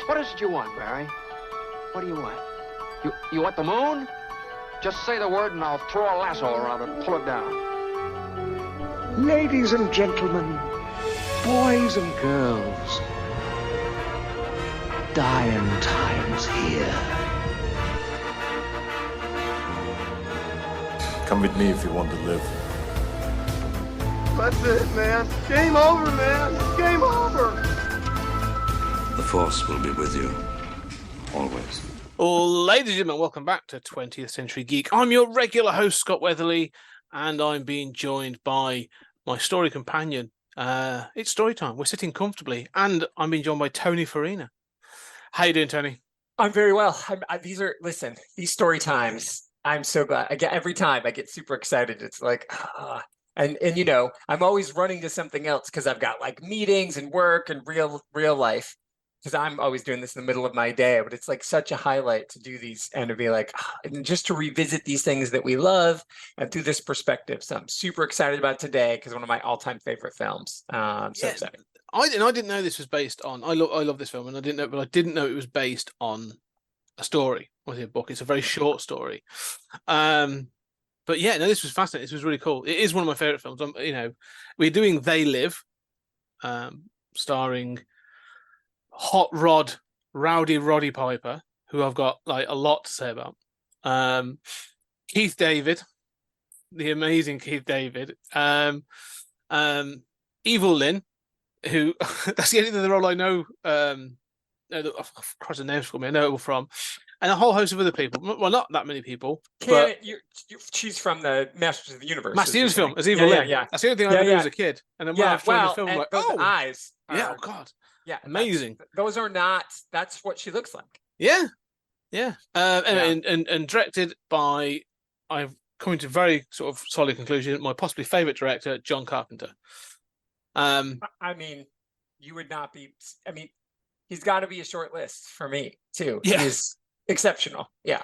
What is it you want, Barry? What do you want? You want the moon? Just say the word and I'll throw a lasso around it and pull it down. Ladies and gentlemen, boys and girls, dying times here. Come with me if you want to live. That's it, man. Game over, man. Game over. The Force will be with you, always. Ladies and gentlemen, welcome back to 20th Century Geek. I'm your regular host, Scott Weatherly, and I'm being joined by my story companion. It's story time. We're sitting comfortably, and I'm being joined by Tony Farina. How you doing, Tony? I'm very well. These story times. I'm so glad. Every time I get super excited. It's like, and you know, I'm always running to something else because I've got like meetings and work and real life. Because I'm always doing this in the middle of my day, but it's like such a highlight to do these and to be like, and just to revisit these things that we love and through this perspective. So I'm super excited about today because one of my all-time favorite films. So excited. I didn't know this was based on. I love this film, and I didn't know it was based on a story. Was it a book? It's a very short story. But yeah, no, this was fascinating. This was really cool. It is one of my favorite films. You know, we're doing They Live, starring Hot Rod, Rowdy Roddy Piper, who I've got like a lot to say about. Keith David, the amazing Keith David. Evil Lynn, who that's the only other role I know. Cross the names for me. I know it from, and a whole host of other people. Well, not that many people. She's from the Masters of the Universe. Masters of the Universe film as Evil Lynn. Yeah. That's the only thing I ever knew as a kid. And then when I was showing the film, I'm like, those eyes. Yeah, oh God. Yeah, amazing. Those are not. That's what she looks like. Yeah. And directed by, I've come to a very sort of solid conclusion. My possibly favorite director, John Carpenter. I mean, you would not be. I mean, he's got to be a short list for me too. Yeah. He's exceptional. Yeah.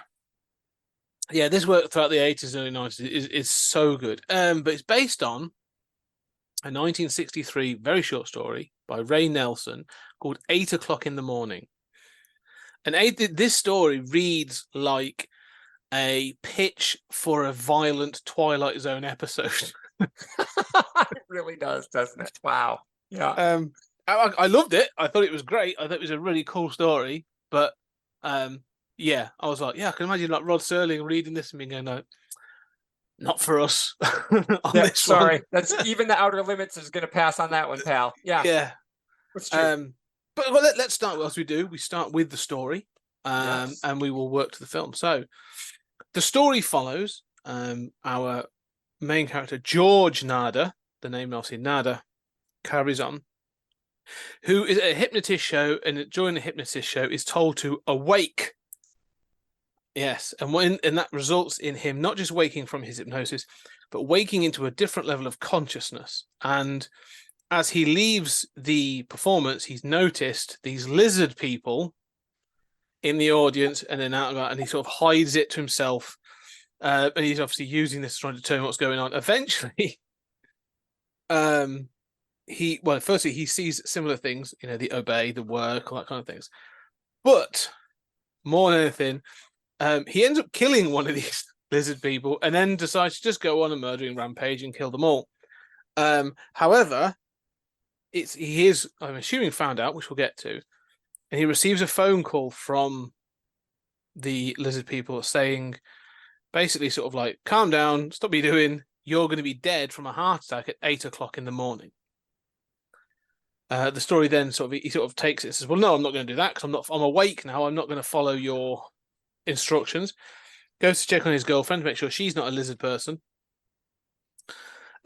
Yeah, this work throughout the 80s and early 90s is so good. But it's based on a 1963 very short story by Ray Nelson called 8 o'clock in the morning. And this story reads like a pitch for a violent Twilight Zone episode. It really does, doesn't it? Wow. Yeah. I loved it. I thought it was great. I thought it was a really cool story. But yeah, I was like, yeah, I can imagine like Rod Serling reading this and being going, no, not for us. Sorry. That's even the Outer Limits is going to pass on that one, pal. Yeah. Yeah. That's true. But let's start as we do. We start with the story, and we will work to the film. So the story follows our main character, George Nada, the name obviously Nada, carries on, who is at a hypnotist show, and during the hypnotist show is told to awake. Yes, and that results in him not just waking from his hypnosis, but waking into a different level of consciousness. And as he leaves the performance, he's noticed these lizard people in the audience, and then out and he sort of hides it to himself. And he's obviously using this to try to determine what's going on. Eventually, firstly he sees similar things, you know, the obey, the work, all that kind of things. But more than anything, he ends up killing one of these lizard people, and then decides to just go on a murdering rampage and kill them all. However, he is, I'm assuming, found out, which we'll get to, and he receives a phone call from the lizard people saying, basically, sort of like, calm down, stop what you're doing. You're going to be dead from a heart attack at 8 o'clock in the morning. The story then he takes it and says, well, no, I'm not going to do that because I'm awake now. I'm not going to follow your instructions. Goes to check on his girlfriend to make sure she's not a lizard person,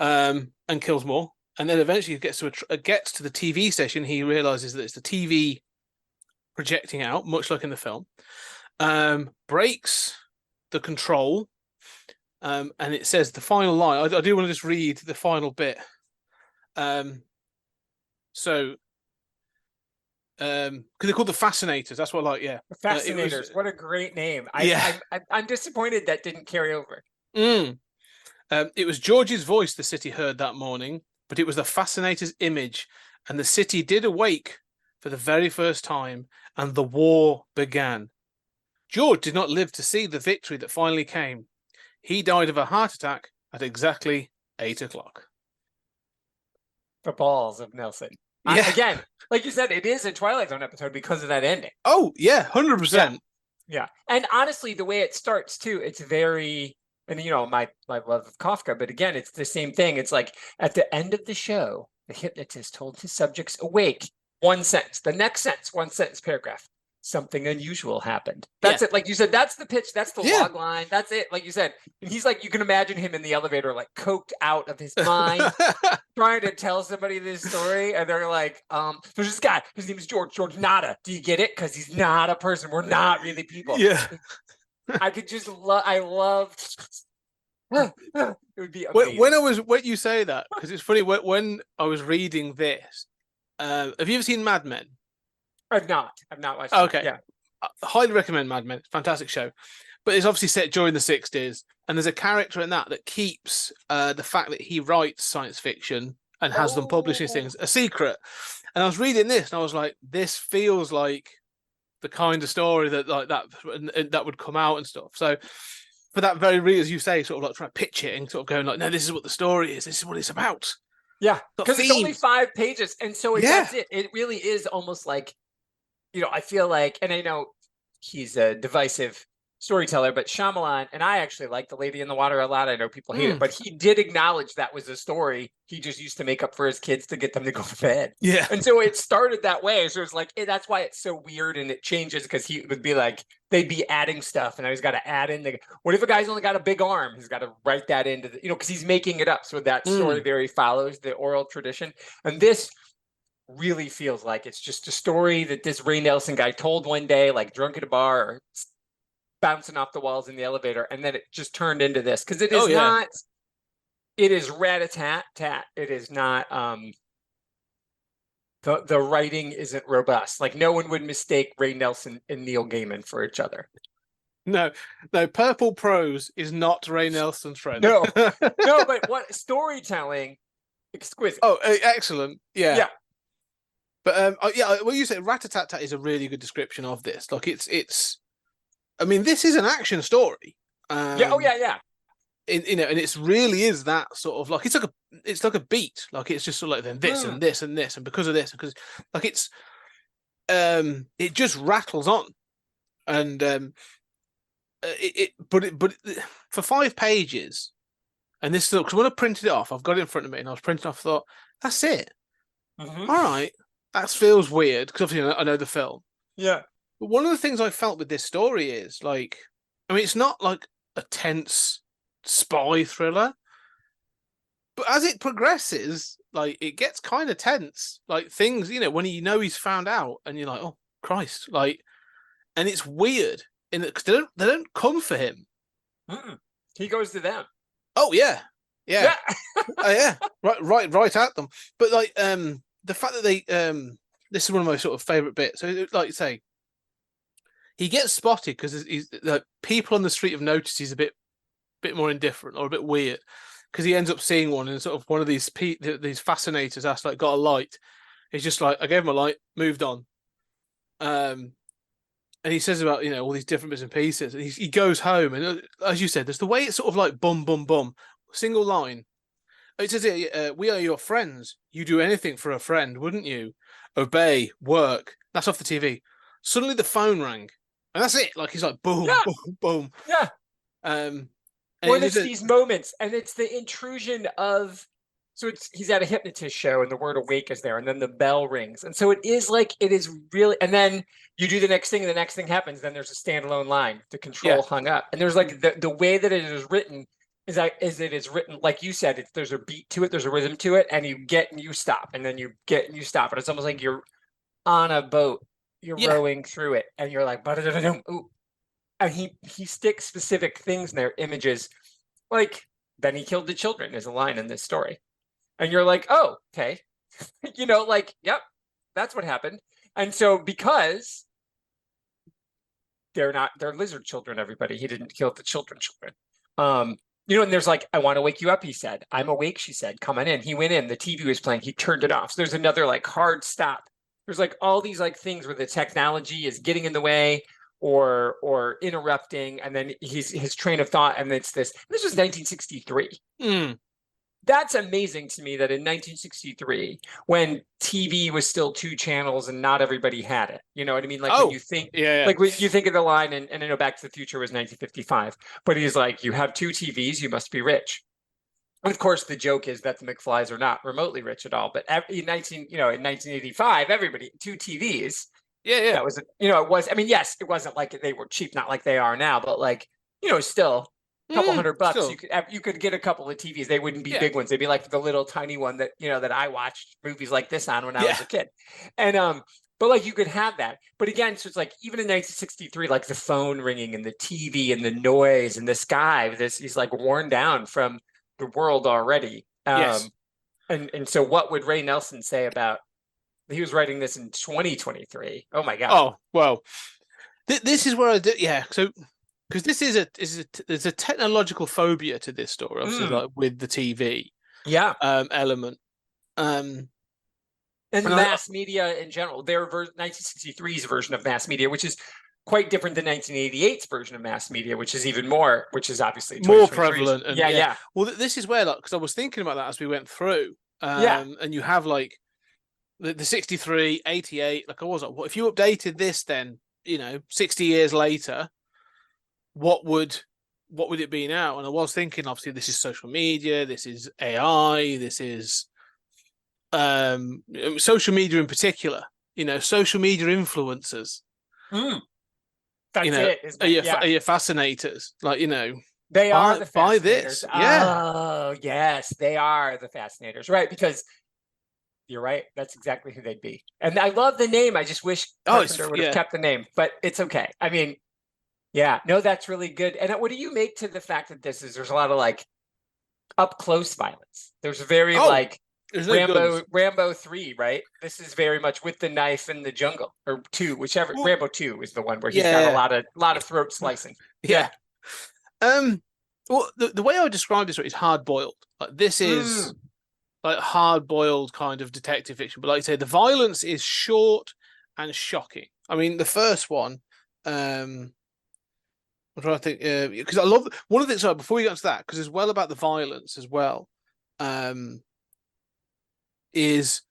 and kills more. And then eventually gets to the TV station. He realizes that it's the TV projecting out, much like in the film. Breaks the control, and it says the final line. I do want to just read the final bit. Because they're called the Fascinators. That's what I like. Yeah, the Fascinators. What a great name. I'm disappointed that didn't carry over. It was George's voice the city heard that morning, but it was the Fascinator's image, and the city did awake for the very first time, and the war began. George did not live to see the victory that finally came. He died of a heart attack at exactly 8 o'clock. The balls of Nelson. Yeah. Again, like you said, it is a Twilight Zone episode because of that ending. Oh, yeah, 100%. Yeah. And honestly, the way it starts too, it's very, and my love of Kafka, but again, it's the same thing. It's like at the end of the show, the hypnotist told his subjects awake, one sentence, the next sentence, one sentence paragraph. Something unusual happened. That's it. Like you said, that's the pitch. That's the log line. That's it. Like you said, and he's like, you can imagine him in the elevator, like coked out of his mind, trying to tell somebody this story. And they're like, there's this guy, his name is George Nada. Do you get it? Because he's not a person. We're not really people. Yeah. I could just I love it would be amazing. When you say that, because it's funny, when I was reading this, have you ever seen Mad Men? I've not watched it. Okay. Yeah. I highly recommend Mad Men. It's a fantastic show. But it's obviously set during the 60s. And there's a character in that keeps the fact that he writes science fiction and has them publish these things a secret. And I was reading this and I was like, this feels like the kind of story that would come out and stuff. So for that very reason, as you say, sort of like trying to pitch it and sort of going like, no, this is what the story is. This is what it's about. Yeah. Because it's only 5 pages. And so that's it. It really is almost like, I feel like, and I know he's a divisive storyteller, but Shyamalan, and I actually like The Lady in the Water a lot. I know people hate it, but he did acknowledge that was a story he just used to make up for his kids to get them to go to bed. Yeah. And so it started that way. So it's like, that's why it's so weird and it changes because he would be like, they'd be adding stuff and I was got to add in what if a guy's only got a big arm? He's got to write that into because he's making it up. So that story very follows the oral tradition. And this really feels like it's just a story that this Ray Nelson guy told one day, like drunk at a bar or bouncing off the walls in the elevator, and then it just turned into this because it is not. It is rat-a-tat-tat. It is not. The writing isn't robust. Like no one would mistake Ray Nelson and Neil Gaiman for each other. No. Purple prose is not Ray Nelson's friend. No, but what storytelling, exquisite. Oh, excellent. Yeah. But well, you said rat-a-tat-tat is a really good description of this. Like it's. I mean, this is an action story. Yeah. And it really is that sort of like it's like a beat. Like it's just sort of like then this and this and this and because of this because like it's it just rattles on, and but for 5 pages, and this because when I printed it off, I've got it in front of me, and I was printing off. I thought that's it. All right. That feels weird because obviously I know the film. Yeah. But one of the things I felt with this story is like, I mean, it's not like a tense spy thriller, but as it progresses, like it gets kind of tense. Like things, when he's found out, and you're like, oh Christ, like, and it's weird in that because they don't come for him. He goes to them. Oh yeah. Right at them. But like, the fact that they this is one of my sort of favorite bits. So like you say, he gets spotted because he's like people on the street have noticed he's a bit more indifferent or a bit weird because he ends up seeing one, and sort of one of these fascinators asked like got a light. He's just like, I gave him a light, moved on. And he says about all these different bits and pieces, and he goes home, and as you said, there's the way it's sort of like bum bum bum, single line. It says, we are your friends. You do anything for a friend, wouldn't you? Obey, work. That's off the TV. Suddenly the phone rang. And that's it. Like, he's like, boom, boom, boom. Yeah. And it's these moments, and it's the intrusion of... So he's at a hypnotist show, and the word awake is there, and then the bell rings. And so it is really... And then you do the next thing, and the next thing happens. Then there's a standalone line. The control hung up. And there's like the way that it is written... Is it is written like you said? There's a beat to it, there's a rhythm to it, and you get and you stop, and then you get and you stop, and it's almost like you're on a boat, you're rowing through it, and you're like, ooh. And he sticks specific things in there, images, like then he killed the children is a line in this story, and you're like, oh, okay, yep, that's what happened, and so because they're lizard children, everybody, he didn't kill the children. And there's like, I want to wake you up, he said. I'm awake, she said. Come on in. He went in. The TV was playing. He turned it off. So there's another like hard stop. There's like all these like things where the technology is getting in the way or interrupting, and then his train of thought, and it's this was 1963. That's amazing to me that in 1963, when TV was still 2 channels and not everybody had it, you know what I mean? Like when you think, like when you think of the line, and I know Back to the Future was 1955, but he's like, you have 2 TVs, you must be rich. And of course, the joke is that the McFlys are not remotely rich at all. But in 1985, everybody 2 TVs. Yeah. That was, it was. I mean, yes, it wasn't like they were cheap, not like they are now, but like, still. Couple $100, still. you could get a couple of TVs. They wouldn't be big ones. They'd be like the little tiny one that that I watched movies like this on when I was a kid. And but like you could have that. But again, so it's like even in 1963, like the phone ringing and the TV and the noise and this guy, he's like worn down from the world already. Yes. And so what would Ray Nelson say about? He was writing this in 2023. Oh my God. Oh well, this is where I do. Yeah. So. Because this there's a technological phobia to this story, obviously, like with the TV, element, and mass media in general. Their 1963's version of mass media, which is quite different than 1988's version of mass media, which is even more, which is obviously more prevalent. And, yeah. Well, this is where, like, because I was thinking about that as we went through, and you have like the 63, 88. Like I was like, what if you updated this then? 60 years later. What would it be now? And I was thinking, obviously, this is social media, this is AI, this is social media in particular. Social media influencers. That's it. Are you fascinators? Like they are the fascinators. Buy this, Oh yes, they are the fascinators, right? Because you're right. That's exactly who they'd be. And I love the name. I just wish Carpenter would have kept the name, but it's okay. I mean. Yeah, no, that's really good. And what do you make to the fact that there's a lot of like up close violence? There's very Rambo 3, right? This is very much with the knife in the jungle, or 2, whichever. Rambo 2 is the one where he's got a lot of throat slicing. Yeah. Well, the way I would describe this is hard boiled. Like this is like hard boiled kind of detective fiction, but like I say, the violence is short and shocking. I mean, the first one. I'm trying to think because I love one of the things. So before we get into that, because as well about the violence as well, is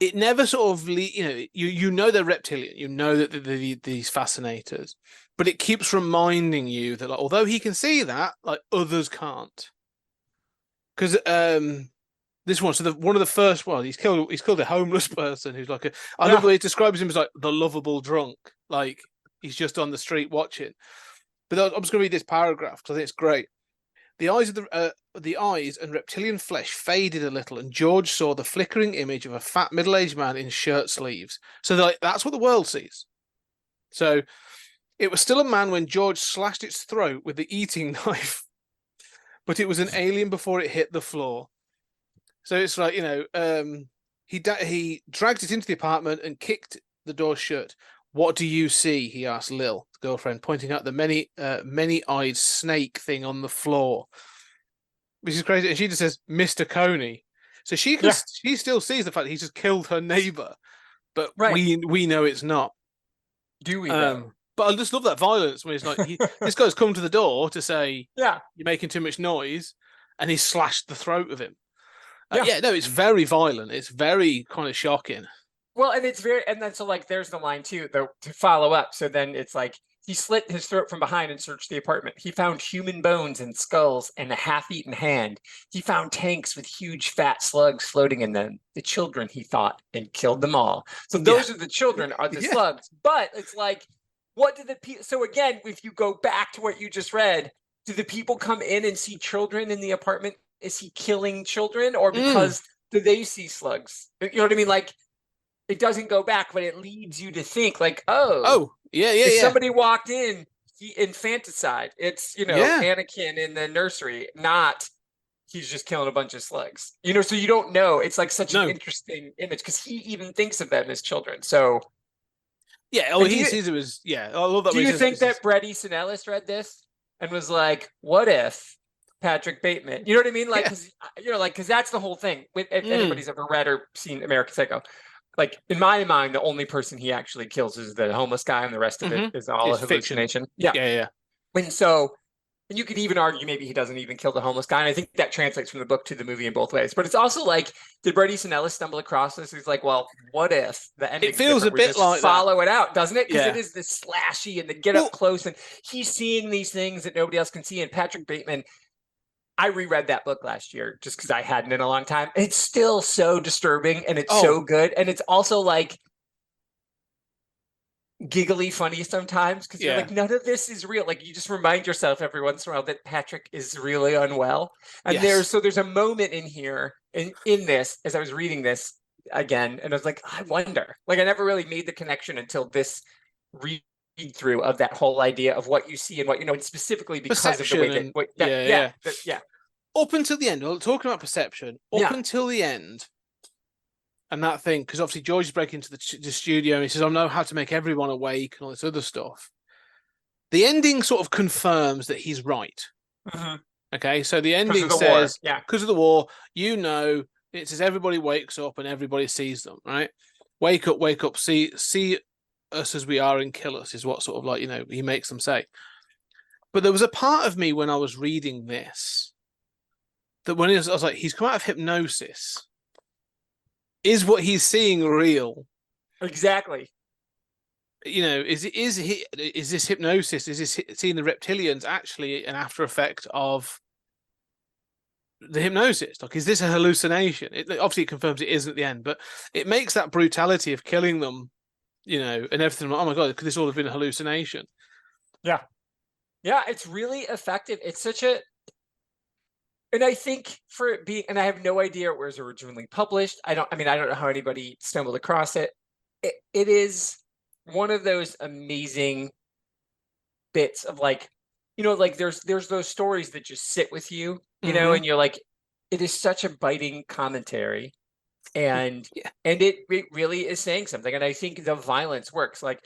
it never sort of you know they're reptilian, you know that they're these fascinators, but it keeps reminding you that like, although he can see that, like others can't. Because this one, so one of the first one, he's killed a homeless person who's like I love the way he describes him as like the lovable drunk, like. He's just on the street watching. But I'm just going to read this paragraph because I think it's great. The eyes and reptilian flesh faded a little, and George saw the flickering image of a fat middle-aged man in shirt sleeves. So that's what the world sees. So it was still a man when George slashed its throat with the eating knife, but it was an alien before it hit the floor. So it's like he dragged it into the apartment and kicked the door shut. What do you see? He asked Lil, the girlfriend, pointing out the many-eyed snake thing on the floor. Which is crazy. And she just says, Mr. Coney. So she still sees the fact that he's just killed her neighbor, but we know it's not. Do we? But I just love that violence when it's like this guy's come to the door to say, you're making too much noise, and he slashed the throat of him. It's very violent. It's very kind of shocking. Well, and then so like there's the line too, though, to follow up. So then it's like he slit his throat from behind and searched the apartment. He found human bones and skulls and a half-eaten hand. He found tanks with huge fat slugs floating in them. The children, he thought, and killed them all. So those are the children, are the slugs. But it's like, what do the people? So again, if you go back to what you just read, do the people come in and see children in the apartment? Is he killing children, or because do they see slugs? You know what I mean? Like. It doesn't go back, but it leads you to think like, if somebody walked in, infanticide. It's, Anakin in the nursery, not he's just killing a bunch of slugs. So you don't know. It's like such an interesting image because he even thinks of them as children. So he sees it as I love that. Do you think that Bret Easton Ellis read this and was like, what if Patrick Bateman? You know what I mean? Like, because that's the whole thing. If anybody's ever read or seen American Psycho. like in my mind, the only person he actually kills is the homeless guy, and the rest of it is all a It's fiction. hallucination. Yeah. Yeah. And so, and you could even argue maybe he doesn't even kill the homeless guy. And I think that translates from the book to the movie in both ways. But it's also like, did Bret Easton Ellis stumble across this? He's like, well, what if the ending feels a bit like follow it out, doesn't it? Because Yeah. it is this slashy and the get up close, and he's seeing these things that nobody else can see. And Patrick Bateman, I reread that book last year just because I hadn't in a long time. It's still so disturbing, and it's so good. And it's also like giggly funny sometimes, because you're like, none of this is real. Like, you just remind yourself every once in a while that Patrick is really unwell. And there's a moment in here in this, as I was reading this again, and I was like, I wonder. Like, I never really made the connection until this read through of that whole idea of what you see and what you know, and specifically because Perception of the way that up until the end, talking about perception, until the end, and that thing, because obviously George is breaking into the studio and he says, I know how to make everyone awake and all this other stuff. The ending sort of confirms that he's right. Okay, so the ending says, because of the war, it says everybody wakes up and everybody sees them, right? Wake up, see us as we are and kill us, is what sort of like, he makes them say. But there was a part of me when I was reading this, that I was like, he's come out of hypnosis. Is what he's seeing real? Exactly. Is this hypnosis? Is this seeing the reptilians actually an after effect of the hypnosis? Like, is this a hallucination? Obviously, it confirms it isn't at the end, but it makes that brutality of killing them, and everything. Like, oh my god, could this all have been a hallucination? Yeah, it's really effective. It's such a. And I think for it being, and I have no idea where it was originally published. I don't know how anybody stumbled across it. It is one of those amazing bits of like, like there's those stories that just sit with you, and you're like, it is such a biting commentary, and it really is saying something. And I think the violence works. Like,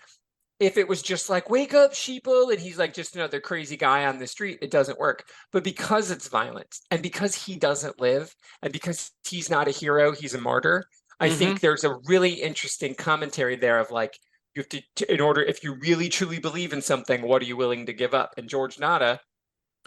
if it was just like, wake up, sheeple, and he's like just another crazy guy on the street, it doesn't work. But because it's violence, and because he doesn't live, and because he's not a hero, he's a martyr, I think there's a really interesting commentary there of like, you have to, in order, if you really truly believe in something, what are you willing to give up? And George Nada,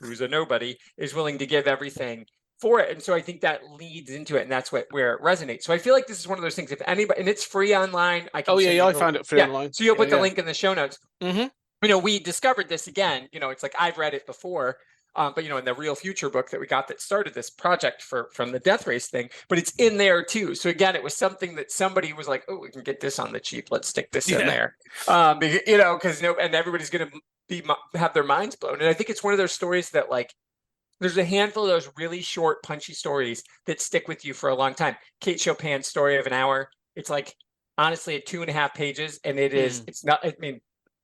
who's a nobody, is willing to give everything for it. And so I think that leads into it, and that's where it resonates. So I feel like this is one of those things, if anybody, and it's free online. I found it free online. So you'll put the link in the show notes. We discovered this again, it's like I've read it before, but in the Real Future book that we got that started this project from the Death Race thing, but it's in there too. So again, it was something that somebody was like, oh, we can get this on the cheap. Let's stick this in there. Because and everybody's going to have their minds blown. And I think it's one of those stories that like, there's a handful of those really short, punchy stories that stick with you for a long time. Kate Chopin's story of an hour. It's like, honestly, at 2.5 pages, and it is. It's not. I mean,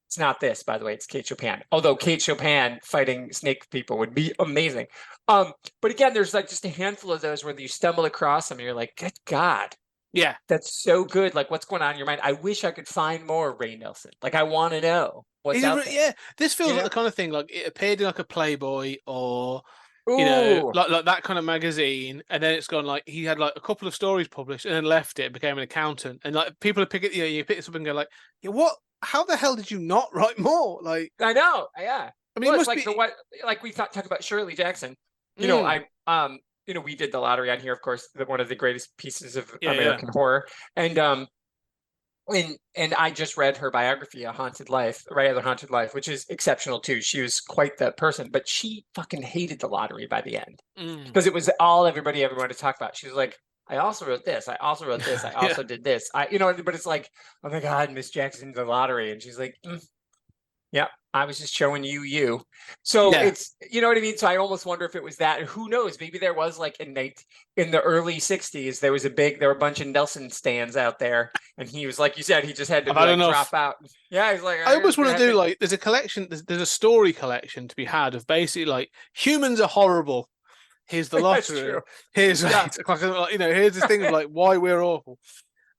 it's not this, by the way. It's Kate Chopin. Although Kate Chopin fighting snake people would be amazing. But again, there's like just a handful of those where you stumble across them, and you're like, good God. Yeah, that's so good. Like, what's going on in your mind? I wish I could find more Ray Nelson. Like, I want to know what's out there. Yeah, this feels like the kind of thing. Like, it appeared in like a Playboy or. Like that kind of magazine, and then it's gone like he had like a couple of stories published and then left it and became an accountant, and like people are picking you pick this up and go like, what? How the hell did you not write more? Like, I know, yeah. I mean, it's like like we talk about Shirley Jackson. We did the lottery on here, of course, one of the greatest pieces of American horror, and I just read her biography, A Haunted Life, Rather Haunted Life, which is exceptional too. She was quite the person, but she fucking hated the lottery by the end because it was all everybody ever wanted to talk about. She was like, I also wrote this. I also wrote this. I also did this. But it's like, oh my God, Miss Jackson, the lottery. And she's like, yeah, I was just showing you. So it's, you know what I mean? So I almost wonder if it was that. Who knows? Maybe there was like in the early 60s, there were a bunch of Nelson stands out there. And he was, like you said, he just had to drop out. Yeah, he's like, I almost want to do like, there's a collection, there's a story collection to be had of basically like, humans are horrible. Here's the lottery. Here's here's this thing of like why we're awful.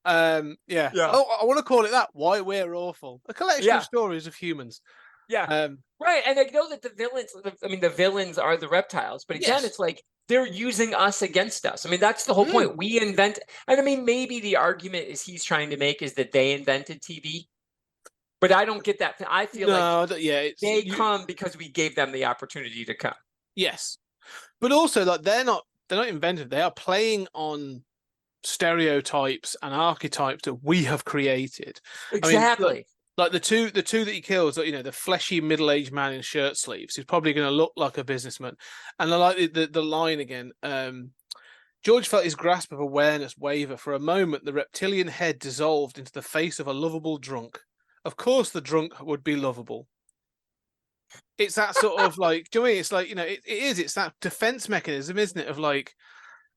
I want to call it that. Why we're awful. A collection of stories of humans. Yeah. Right. And I know that the villains are the reptiles, but again, it's like they're using us against us. I mean, that's the whole point. We invent, and I mean, maybe the argument is he's trying to make is that they invented TV, but I don't get that. I feel like they come because we gave them the opportunity to come. Yes, but also like they're not inventive. They are playing on stereotypes and archetypes that we have created. Exactly. I mean, like the two that he kills, you know, the fleshy middle-aged man in shirt sleeves, who's probably going to look like a businessman. And I like the line again. George felt his grasp of awareness waver. For a moment, the reptilian head dissolved into the face of a lovable drunk. Of course, the drunk would be lovable. It's that sort of like, do you know what I mean? It's like, you know, it's that defense mechanism, isn't it? Of like,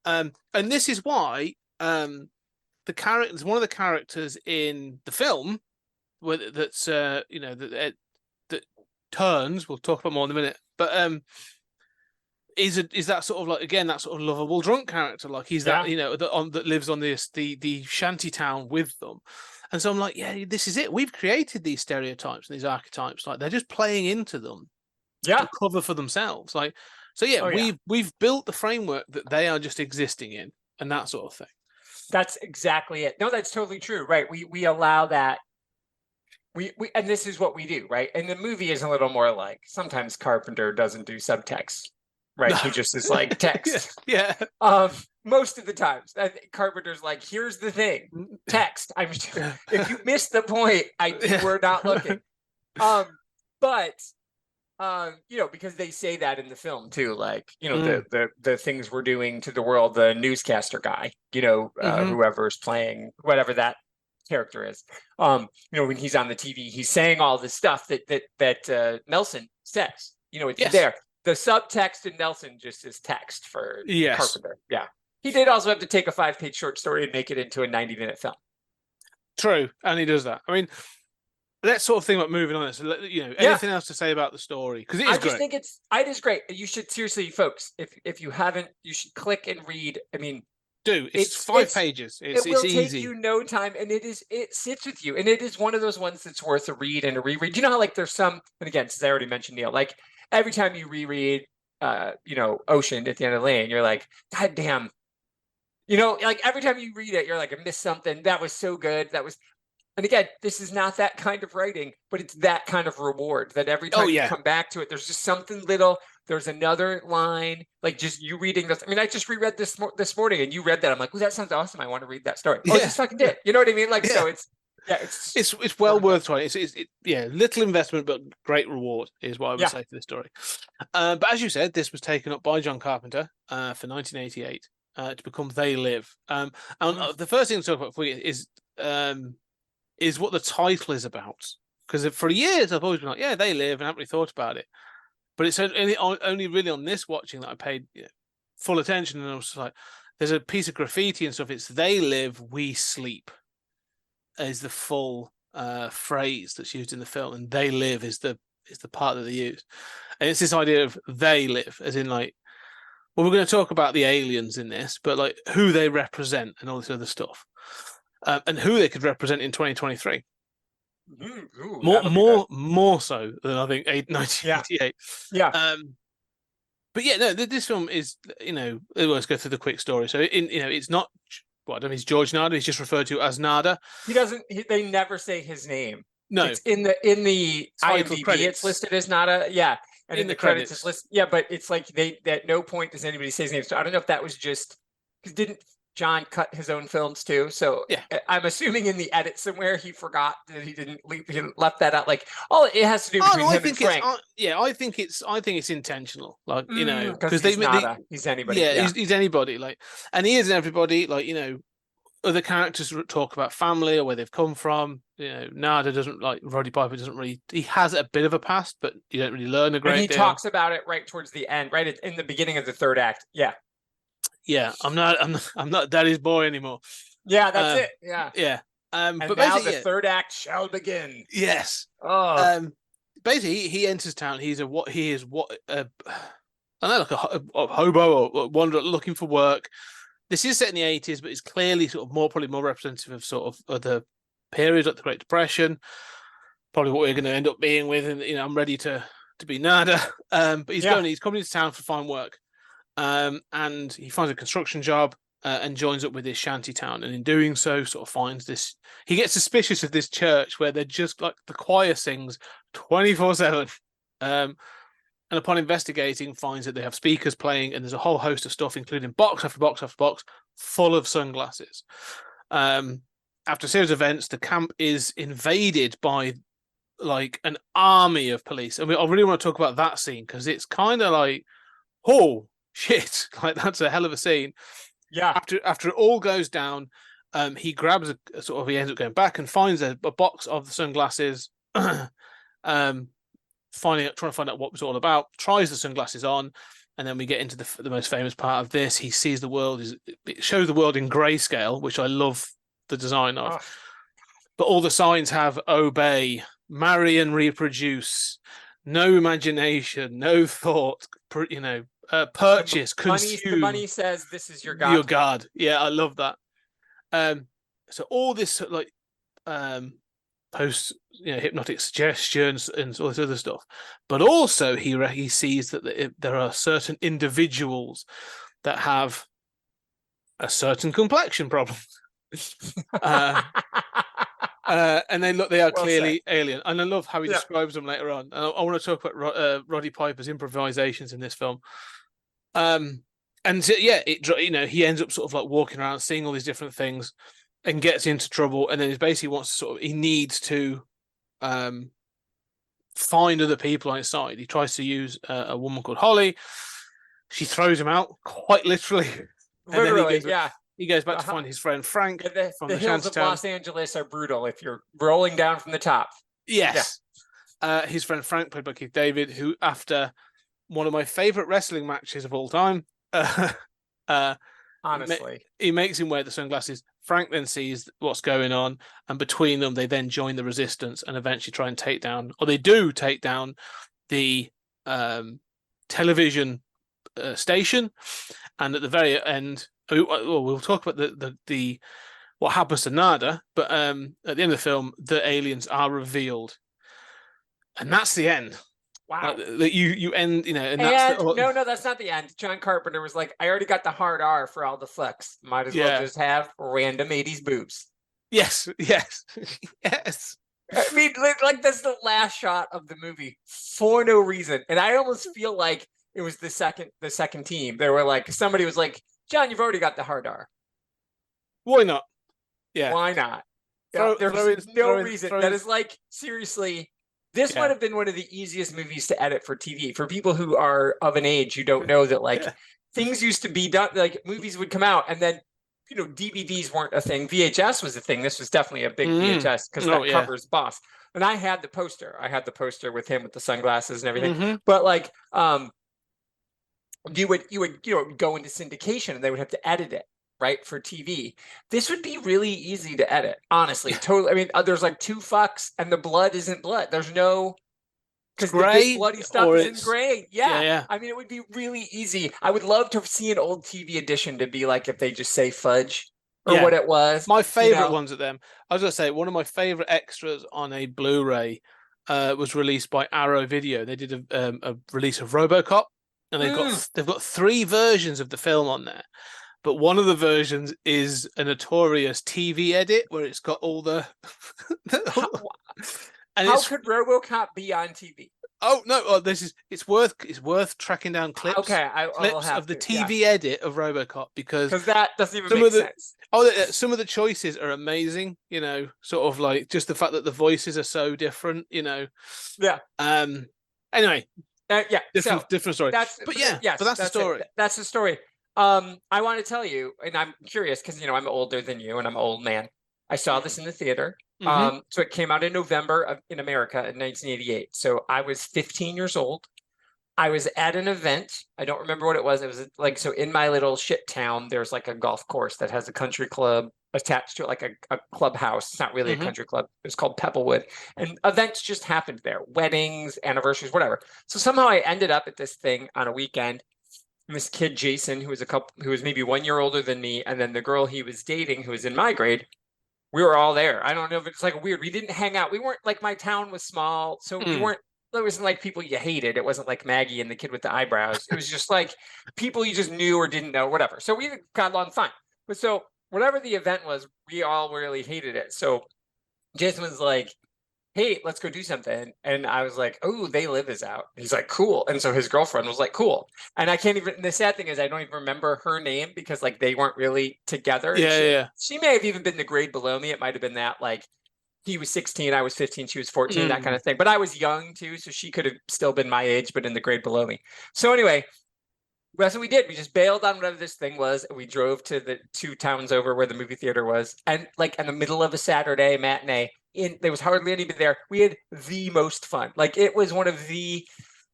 and this is why one of the characters in the film, that's you know, that turns. We'll talk about more in a minute, but is that sort of like, again, that sort of lovable drunk character, like he's that, you know, that lives on the shanty town with them. And so I'm like, yeah, this is it. We've created these stereotypes and these archetypes, like they're just playing into them to cover for themselves. Like, so yeah, we've built the framework that they are just existing in, and that sort of thing. That's exactly it. No, that's totally true. Right. We allow that. We and this is what we do, right? And the movie is a little more like, sometimes Carpenter doesn't do subtext, right? He just is like text. Yeah. Most of the times, Carpenter's like, here's the thing, text. If you missed the point, we're not looking. But you know, because they say that in the film too, like, you know, the things we're doing to the world, the newscaster guy, you know, whoever's playing whatever that character is, you know, when he's on the TV, he's saying all the stuff that Nelson says, you know, it's there. The subtext in Nelson just is text for Carpenter. Yeah. He did also have to take a 5-page short story and make it into a 90-minute film. True. And he does that. I mean, let's sort of think about moving on. So, you know, anything else to say about the story? Because it is great. It is great. You should seriously, folks, if you haven't, you should click and read. I mean, it's 5 pages. It will take you no time, and it sits with you, and it is one of those ones that's worth a read and a reread. You know how, like, there's some, and again, since I already mentioned Neil, like every time you reread, you know, Ocean at the End of the Lane, you're like, God damn. You know, like every time you read it, you're like, I missed something. That was so good. And again, this is not that kind of writing, but it's that kind of reward that every time you come back to it, there's just something little. There's another line, like just you reading this. I mean, I just reread this morning, and you read that. I'm like, oh, that sounds awesome. I want to read that story. Oh, I just fucking did. You know what I mean? Like, so it's well worth trying. It's little investment, but great reward is what I would say for this story. But as you said, this was taken up by John Carpenter for 1988 to become They Live. And the first thing to talk about for you is what the title is about. Because for years I've always been like, yeah, They Live, and I haven't really thought about it. But it's only really on this watching that I paid full attention, and I was like, there's a piece of graffiti and stuff. It's They Live, We Sleep is the full phrase that's used in the film, and They Live is the part that they use. And it's this idea of they live, as in like, well, we're going to talk about the aliens in this, but like who they represent and all this other stuff, and who they could represent in 2023. More so than I think 1988. Yeah. But yeah, no, this film is, you know, let's go through the quick story. So it's not, well, I don't mean it's George Nada. He's just referred to as Nada. They never say his name. No, it's in the IMDb credits. It's listed as Nada. Yeah, and in the credits it's listed. Yeah, but it's like at no point does anybody say his name. So I don't know if that was just because didn't John cut his own films too, so yeah. I'm assuming in the edit somewhere he forgot that he left that out. Like, it has to do between him and Frank. I think it's intentional. Like, you know, because he's anybody. Yeah, he's anybody. Like, and he is everybody. Like, you know, other characters talk about family or where they've come from. You know, Nada doesn't, like Roddy Piper doesn't really. He has a bit of a past, but you don't really learn a great deal. And he talks about it right towards the end, right in the beginning of the third act. Yeah. Yeah, I'm not Daddy's boy anymore. Yeah, that's it. Yeah. Yeah. But now the third act shall begin. Yes. Oh. Basically, he enters town. I don't know, like a hobo or a wanderer looking for work. This is set in the 80s, but it's clearly probably more representative of sort of the period, like the Great Depression. Probably what we're going to end up being with, and you know, I'm ready to be Nada. But he's coming to town to find work. and he finds a construction job and joins up with this shanty town. And in doing so, sort of finds this. He gets suspicious of this church where they're just like the choir sings 24/7. And upon investigating, finds that they have speakers playing, and there's a whole host of stuff, including box after box after box, full of sunglasses. After a series of events, the camp is invaded by like an army of police. And I really want to talk about that scene because it's kind of like, oh shit, like that's a hell of a scene. Yeah. After it all goes down, he grabs he ends up going back and finds a box of the sunglasses. Trying to find out what it was all about, tries the sunglasses on, and then we get into the most famous part of this. He sees the world, it shows the world in grayscale, which I love the design of. But all the signs have obey, marry and reproduce, no imagination, no thought, purchase, consume. The money says this is your God. Your God. Yeah, I love that. So all this post hypnotic suggestions and all this other stuff, but also he sees that there are certain individuals that have a certain complexion problem, and they are clearly alien. And I love how he describes them later on. And I want to talk about Roddy Piper's improvisations in this film. And so, he ends up sort of like walking around, seeing all these different things, and gets into trouble. And then he basically he needs to find other people on his side. He tries to use a woman called Holly. She throws him out, quite literally. Literally, He goes back to find his friend Frank. The hills of Los Angeles are brutal if you're rolling down from the top. Yes. Yeah. His friend Frank, played by Keith David, who, after one of my favorite wrestling matches of all time, honestly, he makes him wear the sunglasses. Frank then sees what's going on, and between them, they then join the resistance and eventually try and take down the television station. And at the very end, we'll talk about the what happens to Nada, but at the end of the film, the aliens are revealed, and that's the end. Wow. That you end, and no, that's not the end. John Carpenter was like, I already got the hard R for all the flex. Might as well just have random 80s boobs. Yes. I mean, like that's the last shot of the movie for no reason. And I almost feel like it was the second team. They were like, somebody was like, John, you've already got the hard R. Why not? Yeah. Why not? There's no reason. That is like, seriously, this would have been one of the easiest movies to edit for TV. For people who are of an age who don't know that, things used to be done, like movies would come out and then, DVDs weren't a thing. VHS was a thing. This was definitely a big VHS because that covers Boss. And I had the poster. I had the poster with him with the sunglasses and everything. Mm-hmm. But you would go into syndication and they would have to edit it, right, for TV. This would be really easy to edit, honestly. Totally. I mean, there's like 2 fucks and the blood isn't blood. There's no, because the big bloody stuff is in gray. Yeah. I mean, it would be really easy. I would love to see an old TV edition to be like if they just say fudge or what it was. My favorite ones of them. I was gonna say one of my favorite extras on a Blu-ray was released by Arrow Video. They did a release of RoboCop. And they've got 3 versions of the film on there, but one of the versions is a notorious TV edit where it's got all the. How could RoboCop be on TV? Oh no! It's worth tracking down clips. Okay, clips of the TV edit of RoboCop because that doesn't even make sense. Some of the choices are amazing. Sort of like just the fact that the voices are so different. Yeah. Anyway. Different story. That's the story. That's the story. I want to tell you, and I'm curious because I'm older than you, and I'm an old man. I saw this in the theater. Mm-hmm. So it came out in November in America in 1988. So I was 15 years old. I was at an event. I don't remember what it was. It was in my little shit town, there's like a golf course that has a country club attached to it, like a clubhouse. It's not really a country club. It's called Pebblewood. And events just happened there. Weddings, anniversaries, whatever. So somehow I ended up at this thing on a weekend. And this kid, Jason, who was maybe 1 year older than me, and then the girl he was dating, who was in my grade, we were all there. I don't know if it's weird. We didn't hang out. We weren't my town was small. So we weren't it wasn't like people you hated. It wasn't like Maggie and the kid with the eyebrows. It was just like people you just knew or didn't know, whatever. So we got along fine. But so whatever the event was, we all really hated it. So Jason was like, hey, let's go do something. And I was like, oh, They Live is out. He's like, cool. And so his girlfriend was like, cool. And I can't even, the sad thing is I don't even remember her name because like they weren't really together. Yeah, She may have even been the grade below me. It might have been that like he was 16, I was 15, she was 14, that kind of thing. But I was young too, so she could have still been my age, but in the grade below me. So anyway, that's what we did. We just bailed on whatever this thing was. And we drove to the 2 towns over where the movie theater was. And like in the middle of a Saturday matinee, there was hardly anybody there. We had the most fun. Like it was one of the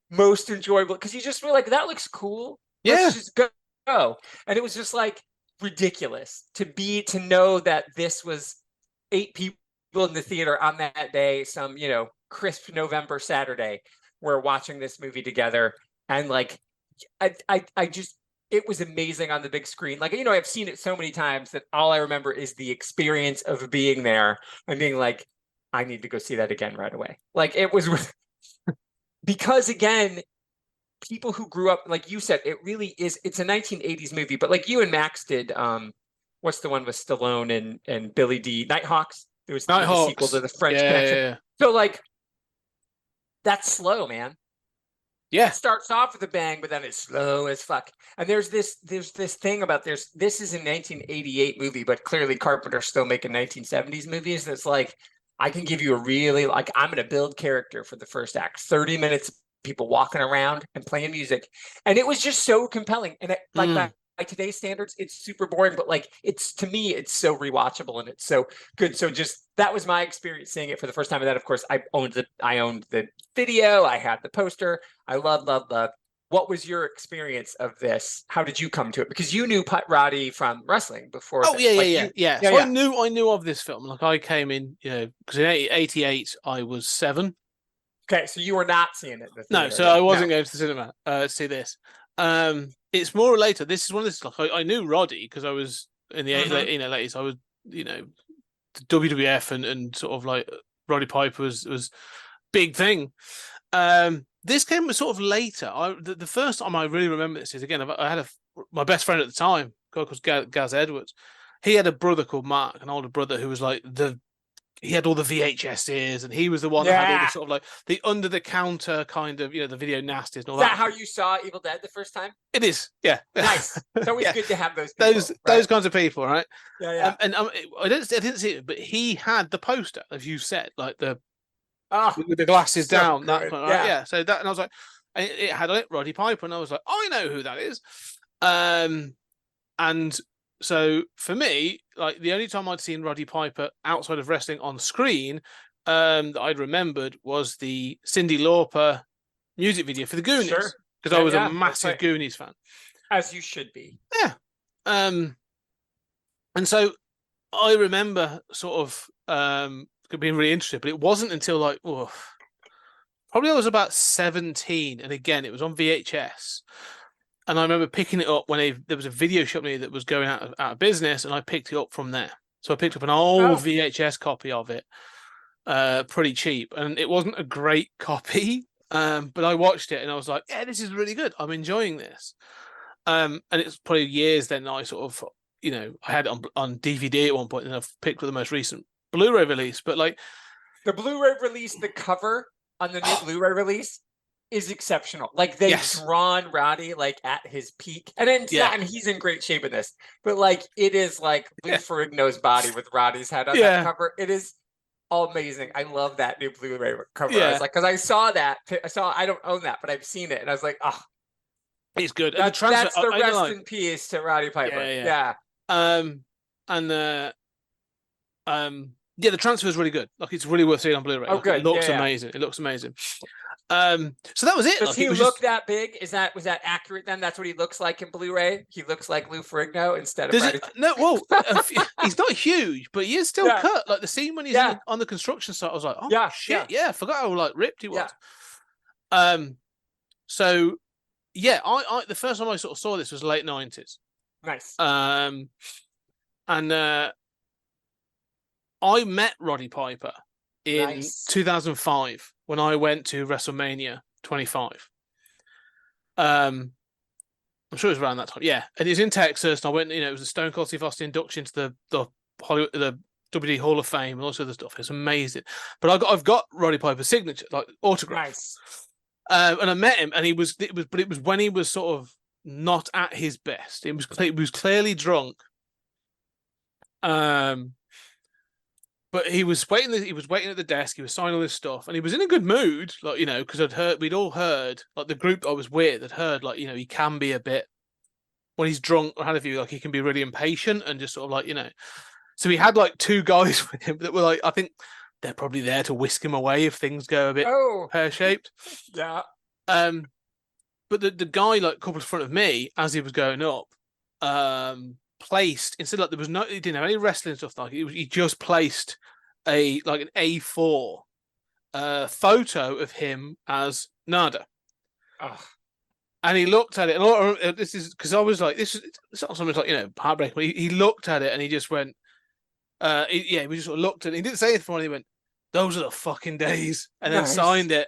most enjoyable because you just were like, that looks cool. Yeah. Let's just go. And it was just like ridiculous to know that this was 8 people in the theater on that day, some, crisp November Saturday, we're watching this movie together. And like, I just, it was amazing on the big screen. Like, I've seen it so many times that all I remember is the experience of being there and being like, I need to go see that again right away. Like it was because again, people who grew up, like you said, it really is, it's a 1980s movie, but like you and Max did, what's the one with Stallone and Billy D, Nighthawks? There was the sequel to the French Connection. Yeah. So like, that's slow, man. Yeah. It starts off with a bang, but then it's slow as fuck. And there's this thing about this is a 1988 movie, but clearly Carpenter's still making 1970s movies. That's like, I can give you a really, like, I'm going to build character for the first act. 30 minutes, people walking around and playing music. And it was just so compelling. And by today's standards, it's super boring, but like, to me, it's so rewatchable and it's so good. So just, that was my experience seeing it for the first time. And then of course I owned the video. I had the poster. I love. What was your experience of this? How did you come to it? Because you knew Roddy from wrestling before. Oh, yeah. So I knew of this film. Like I came in, because in '88 I was 7. Okay, so you were not seeing it in the theater. No, so I wasn't going to the cinema to see this. It's more later. This is one of this. Like I knew Roddy because I was in the late. I was the WWF and sort of like Roddy Piper was big thing. This came sort of later. The first time I really remember this is, again, I had my best friend at the time, a guy called Gaz Edwards. He had a brother called Mark, an older brother who was like he had all the VHSs, and he was the one that had all the sort of like the under the counter kind of, the video nasties and all that. Is that how you saw Evil Dead the first time? It is, yeah. Nice. It's always good to have those people, those kinds of people, right? Yeah. I didn't see it, but he had the poster, as you said, like with the glasses so down. Good. That kind of, yeah. So that, and I was like, it had on it Roddy Piper, and I was like, I know who that is. And so for me, like the only time I'd seen Roddy Piper outside of wrestling on screen, that I'd remembered was the Cyndi Lauper music video for the Goonies, because I was a massive Goonies fan, as you should be. Yeah. And so I remember sort of being really interested, but it wasn't until like probably I was about 17, and again it was on VHS. And I remember picking it up when there was a video shop near that was going out of business, and I picked it up from there. So I picked up an old VHS copy of it, pretty cheap, and it wasn't a great copy, but I watched it and I was like, yeah, this is really good. I'm enjoying this. And it's probably years then I sort of, I had it on DVD at one point, and I've picked up the most recent Blu-ray release. But like the Blu-ray release, the cover on the new Blu-ray release is exceptional. Like they've drawn Roddy like at his peak, and then and he's in great shape in this. But like it is like Lou Ferrigno's body with Roddy's head on that cover. It is amazing. I love that new Blu-ray cover. I was like, because I saw that. I don't own that, but I've seen it, and I was like, oh, it's good. That's the rest in peace to Roddy Piper. Yeah. The transfer is really good. Like it's really worth seeing on Blu-ray. Oh, good. It looks amazing. It looks amazing. So that was it. Does he look that big? Was that accurate then? That's what he looks like in Blu-ray? He looks like Lou Ferrigno instead of No, well, he's not huge, but he is still cut. Like the scene when he's on the construction site, I was like, oh shit, I forgot how like ripped he was. So I the first time I sort of saw this was late 90s. Nice. And I met Roddy Piper in 2005. when I went to WrestleMania 25. I'm sure it was around that time. Yeah, and it was in Texas, and I went. It was a Stone Cold Steve Austin induction to the Hollywood, the WWE Hall of Fame, and all this other stuff. It's amazing. But I've got Roddy Piper's signature, like autograph. Nice. And I met him, and it was when he was sort of not at his best. It was clearly drunk. But he was waiting. He was waiting at the desk. He was signing all this stuff, and he was in a good mood, like because we'd all heard, like the group I was with had heard, like he can be a bit when he's drunk or have you, like he can be really impatient and just sort of like So he had like two guys with him that were like, I think they're probably there to whisk him away if things go a bit pear shaped. Yeah. But the guy like couple in front of me as he was going up, placed instead, like there was no, he didn't have any wrestling stuff, like he just placed an A4 photo of him as Nada. And he looked at it, and this is because I was like, it's not something like heartbreaking, but he looked at it and he just went we just sort of looked at it. He didn't say anything for it. He went, "Those are the fucking days," and then signed it,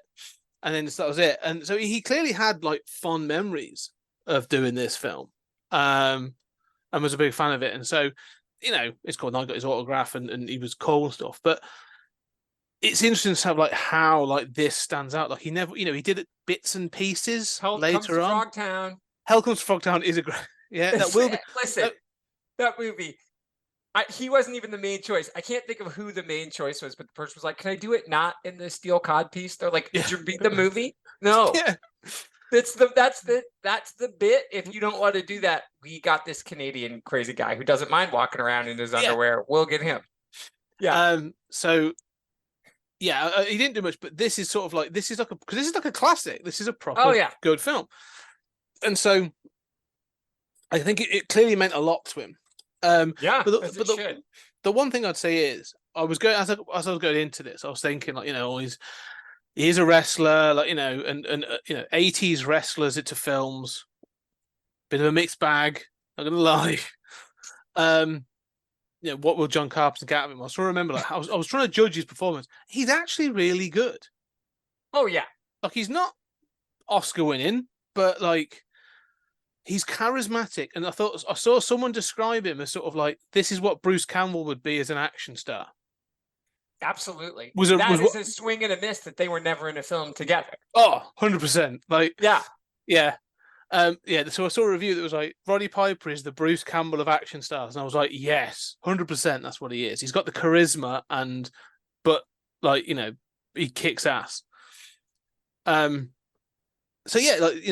and then that was it. And so he clearly had like fond memories of doing this film, and was a big fan of it. And so, it's cool. And I got his autograph, and he was cool and stuff. But it's interesting to have like how like this stands out. Like he never, he did it bits and pieces later on. Frogtown. Hell Comes to Frogtown is a great, that will be. Listen, that movie. He wasn't even the main choice. I can't think of who the main choice was, but the person was like, "Can I do it not in the steel cod piece?" They're like, "Did you beat the movie?" No. Yeah. That's the bit. If you don't want to do that, we got this Canadian crazy guy who doesn't mind walking around in his underwear. We'll get him. Yeah. He didn't do much, but this is sort of like because this is like a classic. This is a proper good film, and so I think it clearly meant a lot to him. But the one thing I'd say is I was going as I was going into this, I was thinking like he's a wrestler, like and 80s wrestlers into films, bit of a mixed bag. Not gonna lie. What will John Carpenter get out of him? I was trying to remember, like I was trying to judge his performance. He's actually really good. Oh yeah, like he's not Oscar winning, but like. He's charismatic, and I saw someone describe him as sort of like this is what Bruce Campbell would be as an action star. Absolutely. That is a swing and a miss that they were never in a film together. Oh, 100%. Like yeah. So I saw a review that was like Roddy Piper is the Bruce Campbell of action stars, and I was like, yes, 100%. That's what he is. He's got the charisma, but like he kicks ass. So yeah, like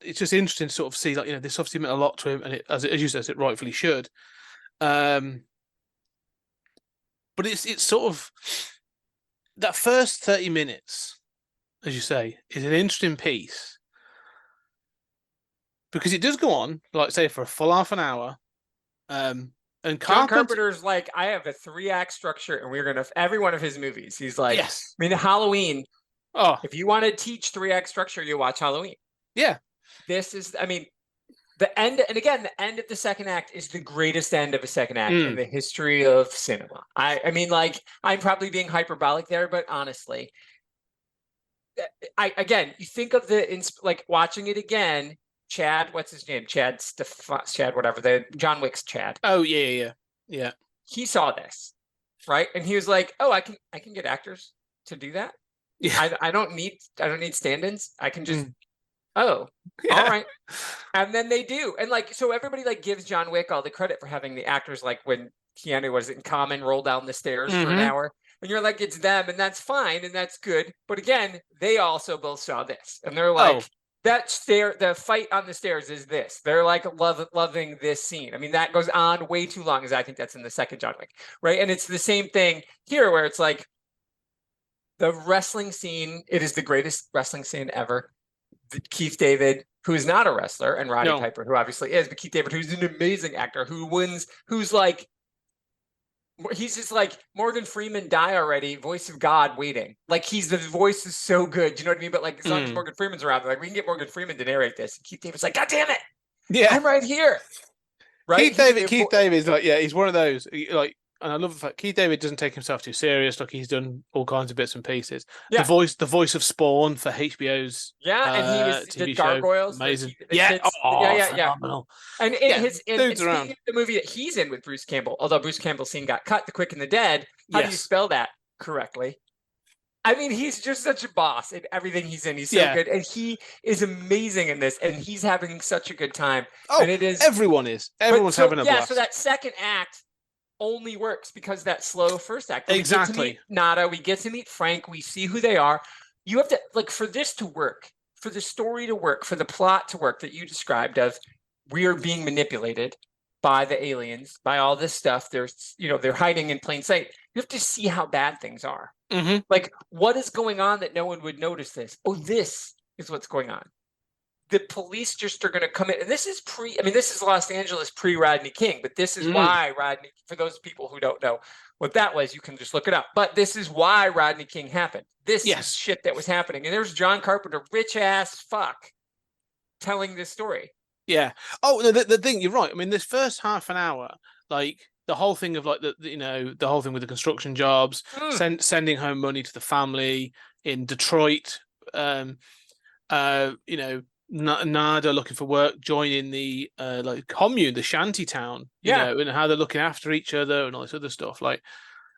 it's just interesting to sort of see like this obviously meant a lot to him, and as you said, it rightfully should. But it's sort of that first 30 minutes, as you say, is an interesting piece because it does go on, like say, for a full half an hour. And John Carpenter's like, I have a 3-act structure, and we're gonna every one of his movies. He's like, yes. I mean, Halloween. Oh, if you want to teach 3-act structure, you watch Halloween. Yeah. This is, the end, and again, the end of the second act is the greatest end of a second act in the history of cinema. I mean, like, I'm probably being hyperbolic there, but honestly, you think of like watching it again, Chad, what's his name? Chad, whatever, John Wick's Chad. Oh, yeah. He saw this, right? And he was like, oh, I can get actors to do that. Yeah. I don't need stand-ins. I can just all right. And then they do. And like so everybody like gives John Wick all the credit for having the actors like when Keanu was in Common roll down the stairs for an hour. And you're like, it's them, and that's fine, and that's good. But again, they also both saw this. And they're like, the fight on the stairs is this. They're like loving this scene. I mean, that goes on way too long, as I think that's in the second John Wick. Right. And it's the same thing here where it's like the wrestling scene, it is the greatest wrestling scene ever. Keith David, who is not a wrestler, and Roddy Piper, who obviously is, but Keith David, who's an amazing actor, who's like, he's just like Morgan Freeman, die already, voice of God waiting. Like the voice is so good. Do you know what I mean? But like as long as Morgan Freeman's around, like we can get Morgan Freeman to narrate this. And Keith David's like, God damn it. Yeah. I'm right here. Right. Keith David's like, he's one of those, like, and I love the fact Keith David doesn't take himself too serious. Like he's done all kinds of bits and pieces. Yeah. The voice of Spawn for HBO's and he was TV the show, Gargoyles, amazing. the kids. Yeah. Phenomenal. And dude's speaking around. of the movie that he's in with Bruce Campbell, although Bruce Campbell's scene got cut, The Quick and the Dead. How do you spell that correctly? I mean, he's just such a boss in everything he's in. He's so good, and he is amazing in this, and he's having such a good time. Oh, and it is. Everyone's having a blast. So that second act only works because that slow first act. Exactly. We get to meet Nada, we get to meet Frank, we see who they are. You have to, like, for this to work, for the story to work, for the plot to work that you described of we are being manipulated by the aliens, by all this stuff. There's, they're hiding in plain sight. You have to see how bad things are. Mm-hmm. Like, what is going on that no one would notice this? Oh, this is what's going on. The police just are going to come in. And this is this is Los Angeles pre-Rodney King, but this is why Rodney, for those people who don't know what that was, you can just look it up. But this is why Rodney King happened. This is shit that was happening. And there's John Carpenter, rich ass fuck, telling this story. Yeah. Oh, no, the thing, you're right. I mean, this first half an hour, like the whole thing of like the whole thing with the construction jobs, sending home money to the family in Detroit, Nada looking for work, joining the commune, the shanty town, you know, and how they're looking after each other and all this other stuff. Like,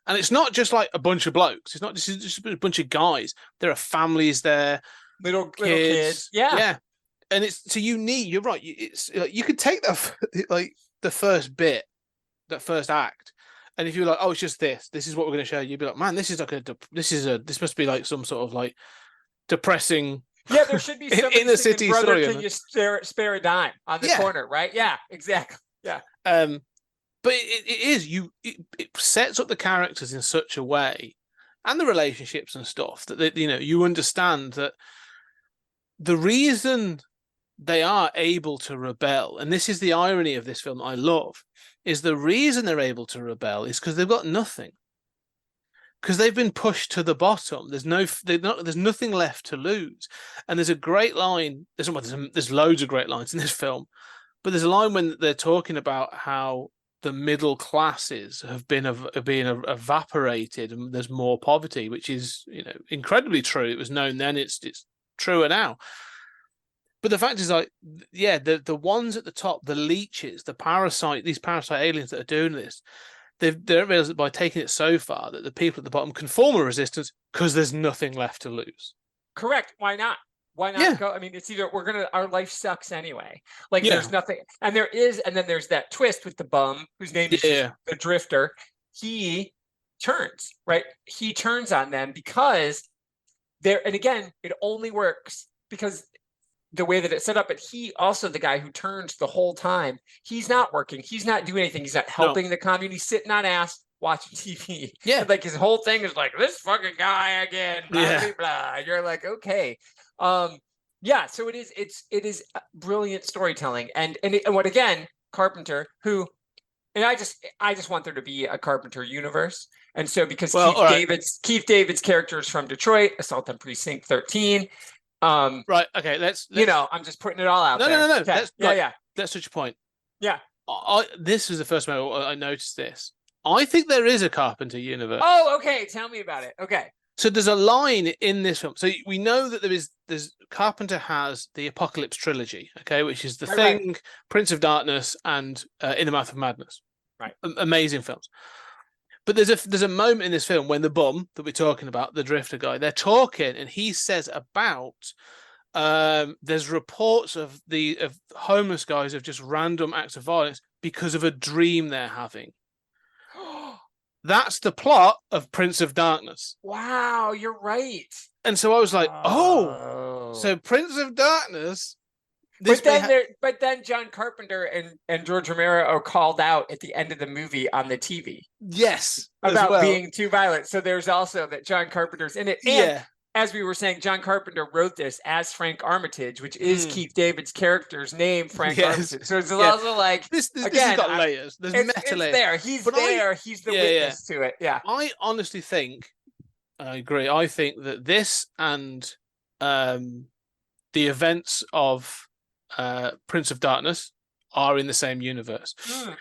and it's not just like a bunch of blokes. It's not just a bunch of guys. There are families there, little kids. Yeah. And you're right. It's like, you could take that like the first bit, that first act, and if you were like, oh, it's just this is what we're going to show you, you'd be like, man, this must be like some sort of like depressing. Yeah, there should be some in the city brother, story. Can you spare a dime on the corner, right? Yeah, exactly. Yeah. But it sets up the characters in such a way, and the relationships and stuff that you understand that the reason they are able to rebel, and this is the irony of this film that I love, is the reason they're able to rebel is because they've got nothing. Because they've been pushed to the bottom. There's nothing left to lose. And there's a great line. There's loads of great lines in this film, but there's a line when they're talking about how the middle classes have been evaporated and there's more poverty, which is incredibly true. It was known then. It's truer now. But the fact is, like, yeah, the ones at the top, the leeches, these parasite aliens that are doing this, they don't realize that by taking it so far that the people at the bottom can form a resistance because there's nothing left to lose. Correct. Why not? Why not go? I mean, it's either our life sucks anyway. Like there's nothing, and then there's that twist with the bum whose name is the Drifter. He turns, right? He turns on them because and again, it only works because the way that it's set up, but he also the guy who turns the whole time. He's not working. He's not doing anything. He's not helping the commune. He's sitting on ass watching TV. Yeah. Like his whole thing is like, this fucking guy again, blah, blah, blah. And you're like, okay. So it is brilliant storytelling. And what again, Carpenter, who, and I just want there to be a Carpenter universe. And so because Keith David's character is from Detroit, Assault on Precinct 13. Right. Okay. Let's I'm just putting it all out there. No. Okay. That's such a point. Yeah. This was the first time I noticed this. I think there is a Carpenter universe. Oh, okay. Tell me about it. Okay. So there's a line in this film. So we know that there's Carpenter has the Apocalypse trilogy, okay, which is The Thing, Prince of Darkness, and In the Mouth of Madness. Right. Amazing films. But there's a moment in this film when the bum that we're talking about, the drifter guy, they're talking, and he says about there's reports of homeless guys of just random acts of violence because of a dream they're having. That's the plot of Prince of Darkness. Wow, you're right. And so I was like, so Prince of Darkness. But then John Carpenter and George Romero are called out at the end of the movie on the TV. Yes. About being too violent. So there's also that John Carpenter's in it. And as we were saying, John Carpenter wrote this as Frank Armitage, which is Keith David's character's name, Frank Armitage. So it's also like this has got layers. There's meta layers. There. He's there. He's the witness to it. Yeah. I honestly think, I agree. I think that this and the events of Prince of Darkness are in the same universe.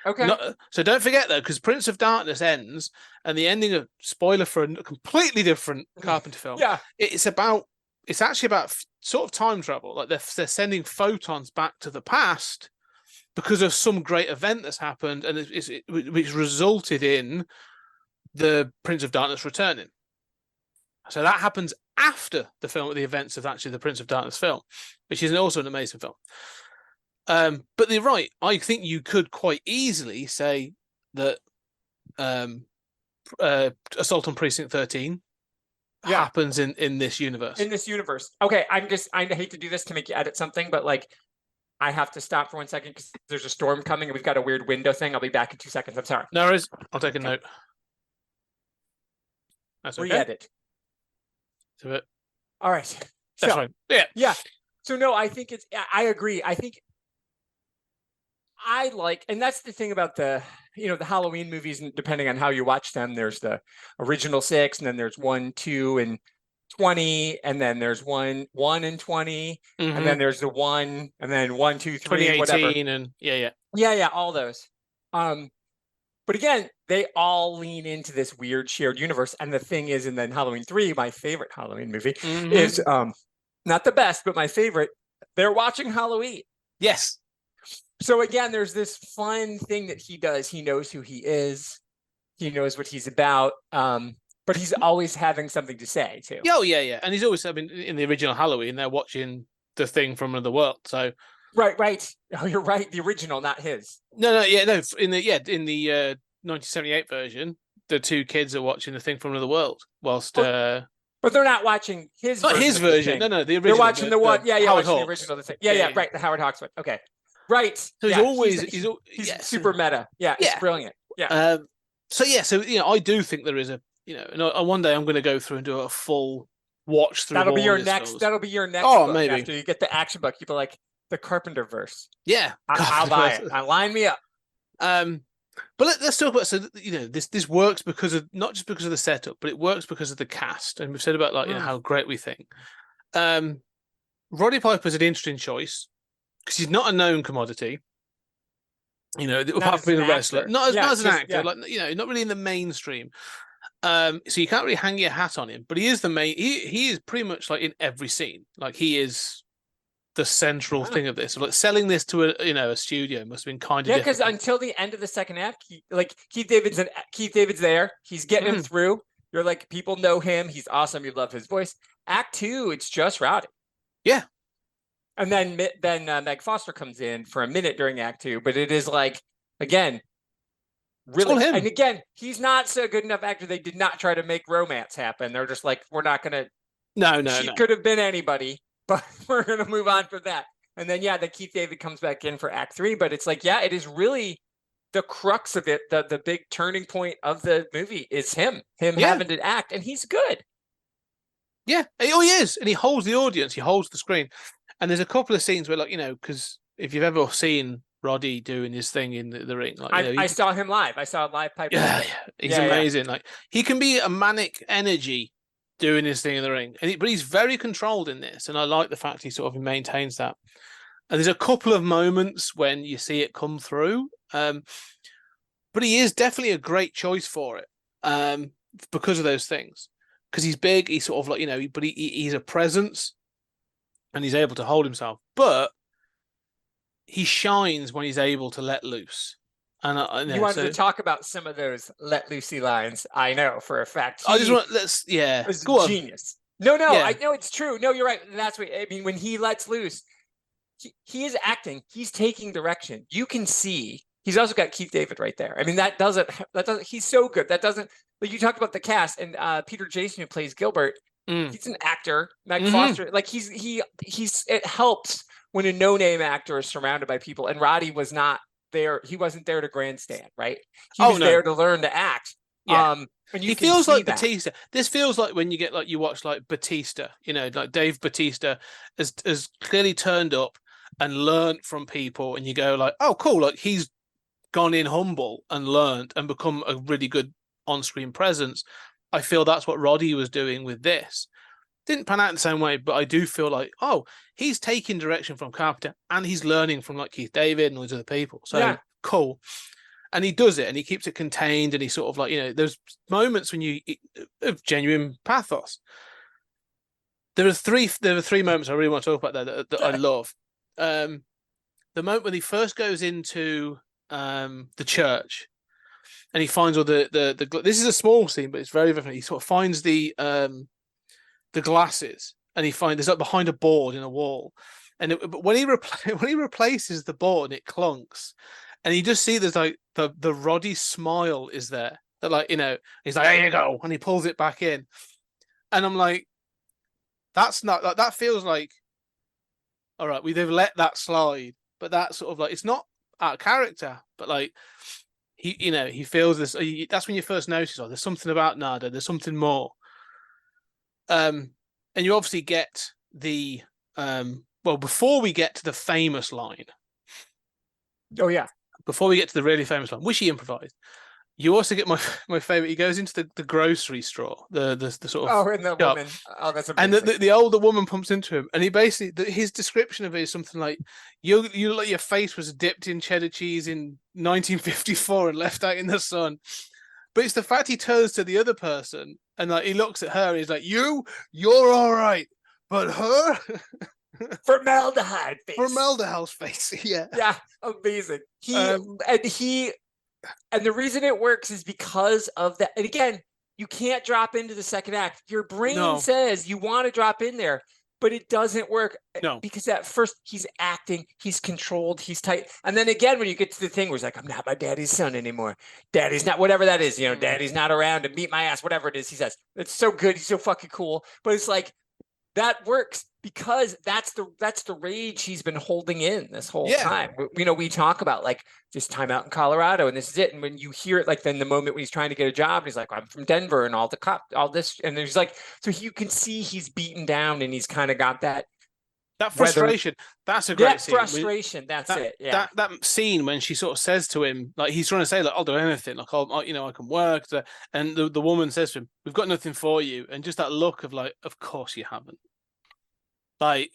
Okay. So don't forget though, because Prince of Darkness ends, and the ending of spoiler for a completely different Carpenter film. Yeah. It's actually about sort of time travel. Like they're sending photons back to the past because of some great event that's happened, and which resulted in the Prince of Darkness returning. So that happens after the film, the events of actually the Prince of Darkness film, which is also an amazing film. But you're right. I think you could quite easily say that Assault on Precinct 13 happens in this universe. In this universe. Okay, I hate to do this to make you edit something, but like I have to stop for 1 second because there's a storm coming and we've got a weird window thing. I'll be back in 2 seconds. I'm sorry. No worries. I'll take a note. That's okay. Re-edit. To it. All right. That's fine. Yeah. Yeah. So no, I think I agree. I think I like, and that's the thing about the Halloween movies, and depending on how you watch them, there's the original 6, and then there's 1, 2, and 20, and then there's 1 and 20, and then there's the 1, and then 1, 2, 3, whatever. 2018 and yeah, all those. But again, they all lean into this weird shared universe. And the thing is, and then Halloween 3, my favorite Halloween movie, is not the best, but my favorite. They're watching Halloween. Yes. So again, there's this fun thing that he does. He knows who he is. He knows what he's about. But he's always having something to say too. Oh yeah. And he's always, I mean, in the original Halloween, they're watching The Thing from Another World. So right. Oh, you're right. The original, not his. No. In the 1978 version, the two kids are watching The Thing from Another World, whilst but they're not watching his. Not his version. No, the original. They're watching the one. Yeah, Howard watching Hawks. the original. The thing. Yeah, right. The Howard Hawks one. Okay. Right. So he's super meta. Yeah, it's brilliant. Yeah. So I do think there is and one day I'm going to go through and do a full watch through. That'll be your next. That'll be your next. Oh, book maybe after you get the action book, you'll be like the Carpenter verse. Yeah, I'll buy it. Line me up. But let's talk about this works because of not just because of the setup, but it works because of the cast. And we've said about how great we think. Roddy Piper's an interesting choice because he's not a known commodity. Apart from being a wrestler, not as an actor, not really in the mainstream. So you can't really hang your hat on him, but he is the main. He is pretty much like in every scene. Like he is the central thing of this. Like selling this to a studio must have been kind of because until the end of the second act, Keith David's there. He's getting him through. You're like, people know him. He's awesome. You love his voice. Act 2, it's just Rowdy. Yeah. And then Meg Foster comes in for a minute during Act 2, but it is like, again, really, and again, he's not so good enough actor. They did not try to make romance happen. They're just like, we're not gonna. No. She could have been anybody, but we're gonna move on from that. And then then Keith David comes back in for Act 3, but it's like, it is really the crux of it. The big turning point of the movie is him having to act, and he's good. Yeah, he is, and he holds the audience. He holds the screen. And there's a couple of scenes where, because if you've ever seen Roddy doing his thing in the ring, I saw him live. I saw a live Piper. Yeah, he's amazing. Yeah. Like he can be a manic energy doing his thing in the ring, but he's very controlled in this, and I like the fact he sort of maintains that. And there's a couple of moments when you see it come through, but he is definitely a great choice for it because of those things. Because he's big, he's sort of but he's a presence. And he's able to hold himself, but he shines when he's able to let loose. And you wanted to talk about some of those let loosey lines. I know for a fact. I just want go on. Genius. No, I know it's true. No, you're right. That's what I mean. When he lets loose, he is acting. He's taking direction. You can see. He's also got Keith David right there. I mean, that doesn't. He's so good. That doesn't. Like you talked about the cast and Peter Jason who plays Gilbert. He's an actor. Meg Foster, it helps when a no-name actor is surrounded by people. And Roddy was not there. He wasn't there to grandstand, right? He was there to learn to act. Yeah. And he feels like Batista. This feels like when you get you watch Batista. Like Dave Batista has clearly turned up and learned from people, and you go oh, cool. Like he's gone in humble and learned and become a really good on-screen presence. I feel that's what Roddy was doing with this. didn't pan out the same way, but I do feel like, oh, he's taking direction from Carpenter and he's learning from like Keith David and all these other people. So cool. And he does it and he keeps it contained and he sort of like, there's moments when you of genuine pathos. There are three moments I really want to talk about there that I love. The moment when he first goes into the church and he finds all the this is a small scene, but it's very different. He sort of finds the glasses and he finds there's like behind a board in a wall, but when he replaces the board, it clunks, and you just see there's like the Roddy smile is there. That like he's like, there you go, and he pulls it back in, and I'm like, that's not like that feels like, all right, they've let that slide, but that's sort of like it's not out of character, but like he feels this. That's when you first notice, there's something about Nada. There's something more. And you obviously get the before we get to the famous line. Oh yeah. Before we get to the really famous line, which he improvised, you also get my favorite. He goes into the grocery store, the sort of and the woman. Oh, that's amazing. And the older woman pumps into him, and he basically his description of it is something like, "You look like your face was dipped in cheddar cheese in 1954 and left out in the sun." But it's the fact he turns to the other person and like he looks at her and he's like, "You're all right, but her." Formaldehyde face. Formaldehyde's face, yeah. Yeah, amazing. And the reason it works is because of that. And again, you can't drop into the second act. Your brain says you want to drop in there, but it doesn't work. No. Because at first he's acting, he's controlled, he's tight. And then again, when you get to the thing where he's like, I'm not my daddy's son anymore. Daddy's not, whatever that is, daddy's not around to beat my ass, whatever it is, he says. It's so good. He's so fucking cool. But it's like, that works because that's the rage he's been holding in this whole time. We talk about like this time out in Colorado and this is it. And when you hear it, like then the moment when he's trying to get a job, and he's like, I'm from Denver and all this. And there's like, so you can see he's beaten down and he's kind of got that frustration. That's a great scene. Frustration. That's it. Yeah. That scene when she sort of says to him, like he's trying to say, like, I'll do anything. Like, I can work. And the woman says to him, we've got nothing for you. And just that look of like, of course you haven't. Like,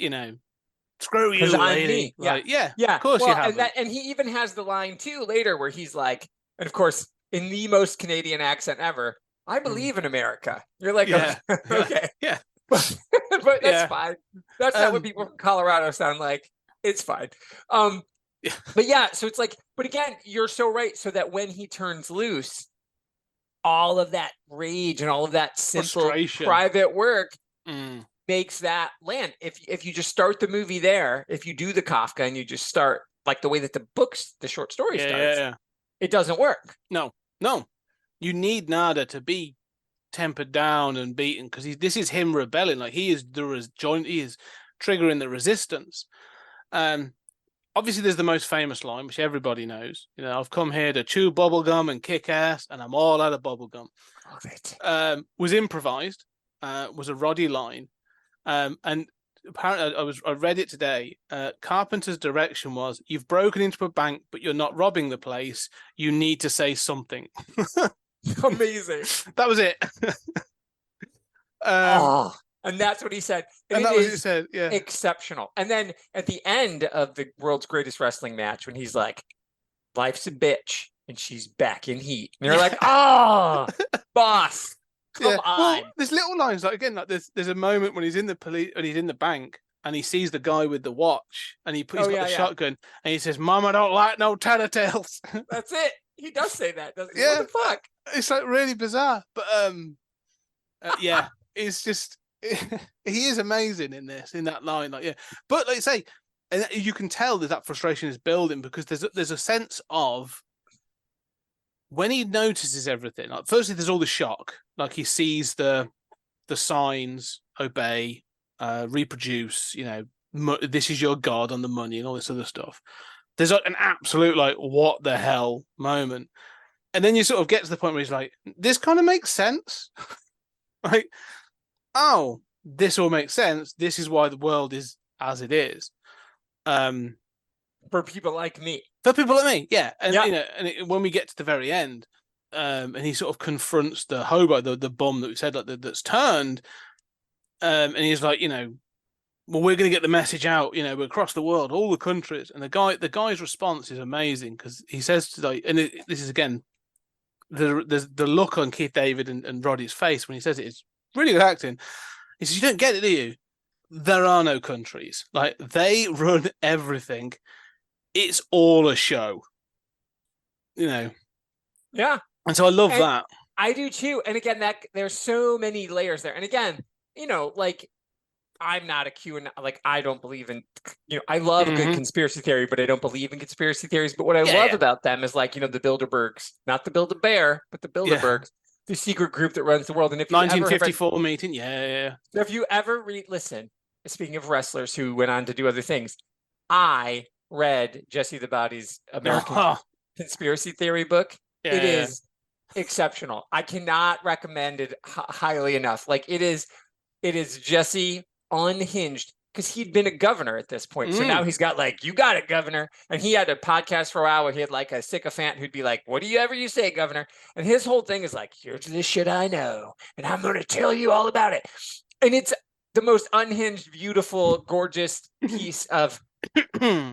screw you, lady. Like, yeah, of course you haven't. And he even has the line too later where he's like, and of course, in the most Canadian accent ever, I believe in America. You're like, okay. Yeah. But that's fine. That's not what people from Colorado sound like. It's fine. But yeah, so it's like, but again, you're so right. So that when he turns loose, all of that rage and all of that simple private work makes that land. If you just start the movie there, if you do the Kafka and you just start like the way that the short story starts, it doesn't work. No. You need Nada to be tempered down and beaten because this is him rebelling. Like he is he is triggering the resistance. Obviously there's the most famous line which everybody knows. I've come here to chew bubblegum and kick ass and I'm all out of bubblegum. Love it. Was improvised, was a Roddy line. And apparently I read it today. Carpenter's direction was, you've broken into a bank but you're not robbing the place, you need to say something. Amazing. That was it. And that's what he said. And that was what he said. Yeah. Exceptional. And then at the end of the world's greatest wrestling match, when he's like, life's a bitch and she's back in heat. And you're like, boss. Come on. Well, there's little lines like again, like there's a moment when he's in the police and he's in the bank and he sees the guy with the watch and he's got the shotgun and he says, "Mama don't like no tattletales." That's it. He does say that, doesn't he? Yeah. What the fuck? It's like really bizarre, but it's just he is amazing in that line, like But like I say, and you can tell that frustration is building because there's a sense of when he notices everything. Like firstly, there's all the shock, like he sees the signs, obey, reproduce. This is your god on the money and all this other stuff. There's like an absolute like what the hell moment, and then you sort of get to the point where he's like, this kind of makes sense. Like, oh, this all makes sense. This is why the world is as it is. For people like me. For people like me, yeah. And when we get to the very end, and he sort of confronts the hobo, the bum that we said, like that's turned. And he's like, well, we're going to get the message out, across the world, all the countries. And the guy's response is amazing because he says this is again, the look on Keith David and Roddy's face when he says it is really good acting. He says, "You don't get it, do you? There are no countries. Like, they run everything. It's all a show." Yeah. And so I love that. I do too. And again, there's so many layers there. And again, like, I'm not a QAnon, like, I don't believe in, I love good conspiracy theory, but I don't believe in conspiracy theories. But what I love about them is, like, the Bilderbergs, not the Build-A-Bear, but the Bilderbergs, the secret group that runs the world. And if you 1954 meeting, if you ever listen, speaking of wrestlers who went on to do other things, I read Jesse the Body's American conspiracy theory book. It is exceptional. I cannot recommend it highly enough. Like, it is Jesse unhinged, because he'd been a governor at this point. So now he's got, like, "You got it, governor." And he had a podcast for a while where he had, like, a sycophant who'd be like, "Whatever you say, governor." And his whole thing is like, "Here's the shit I know, and I'm going to tell you all about it." And it's the most unhinged, beautiful, gorgeous piece of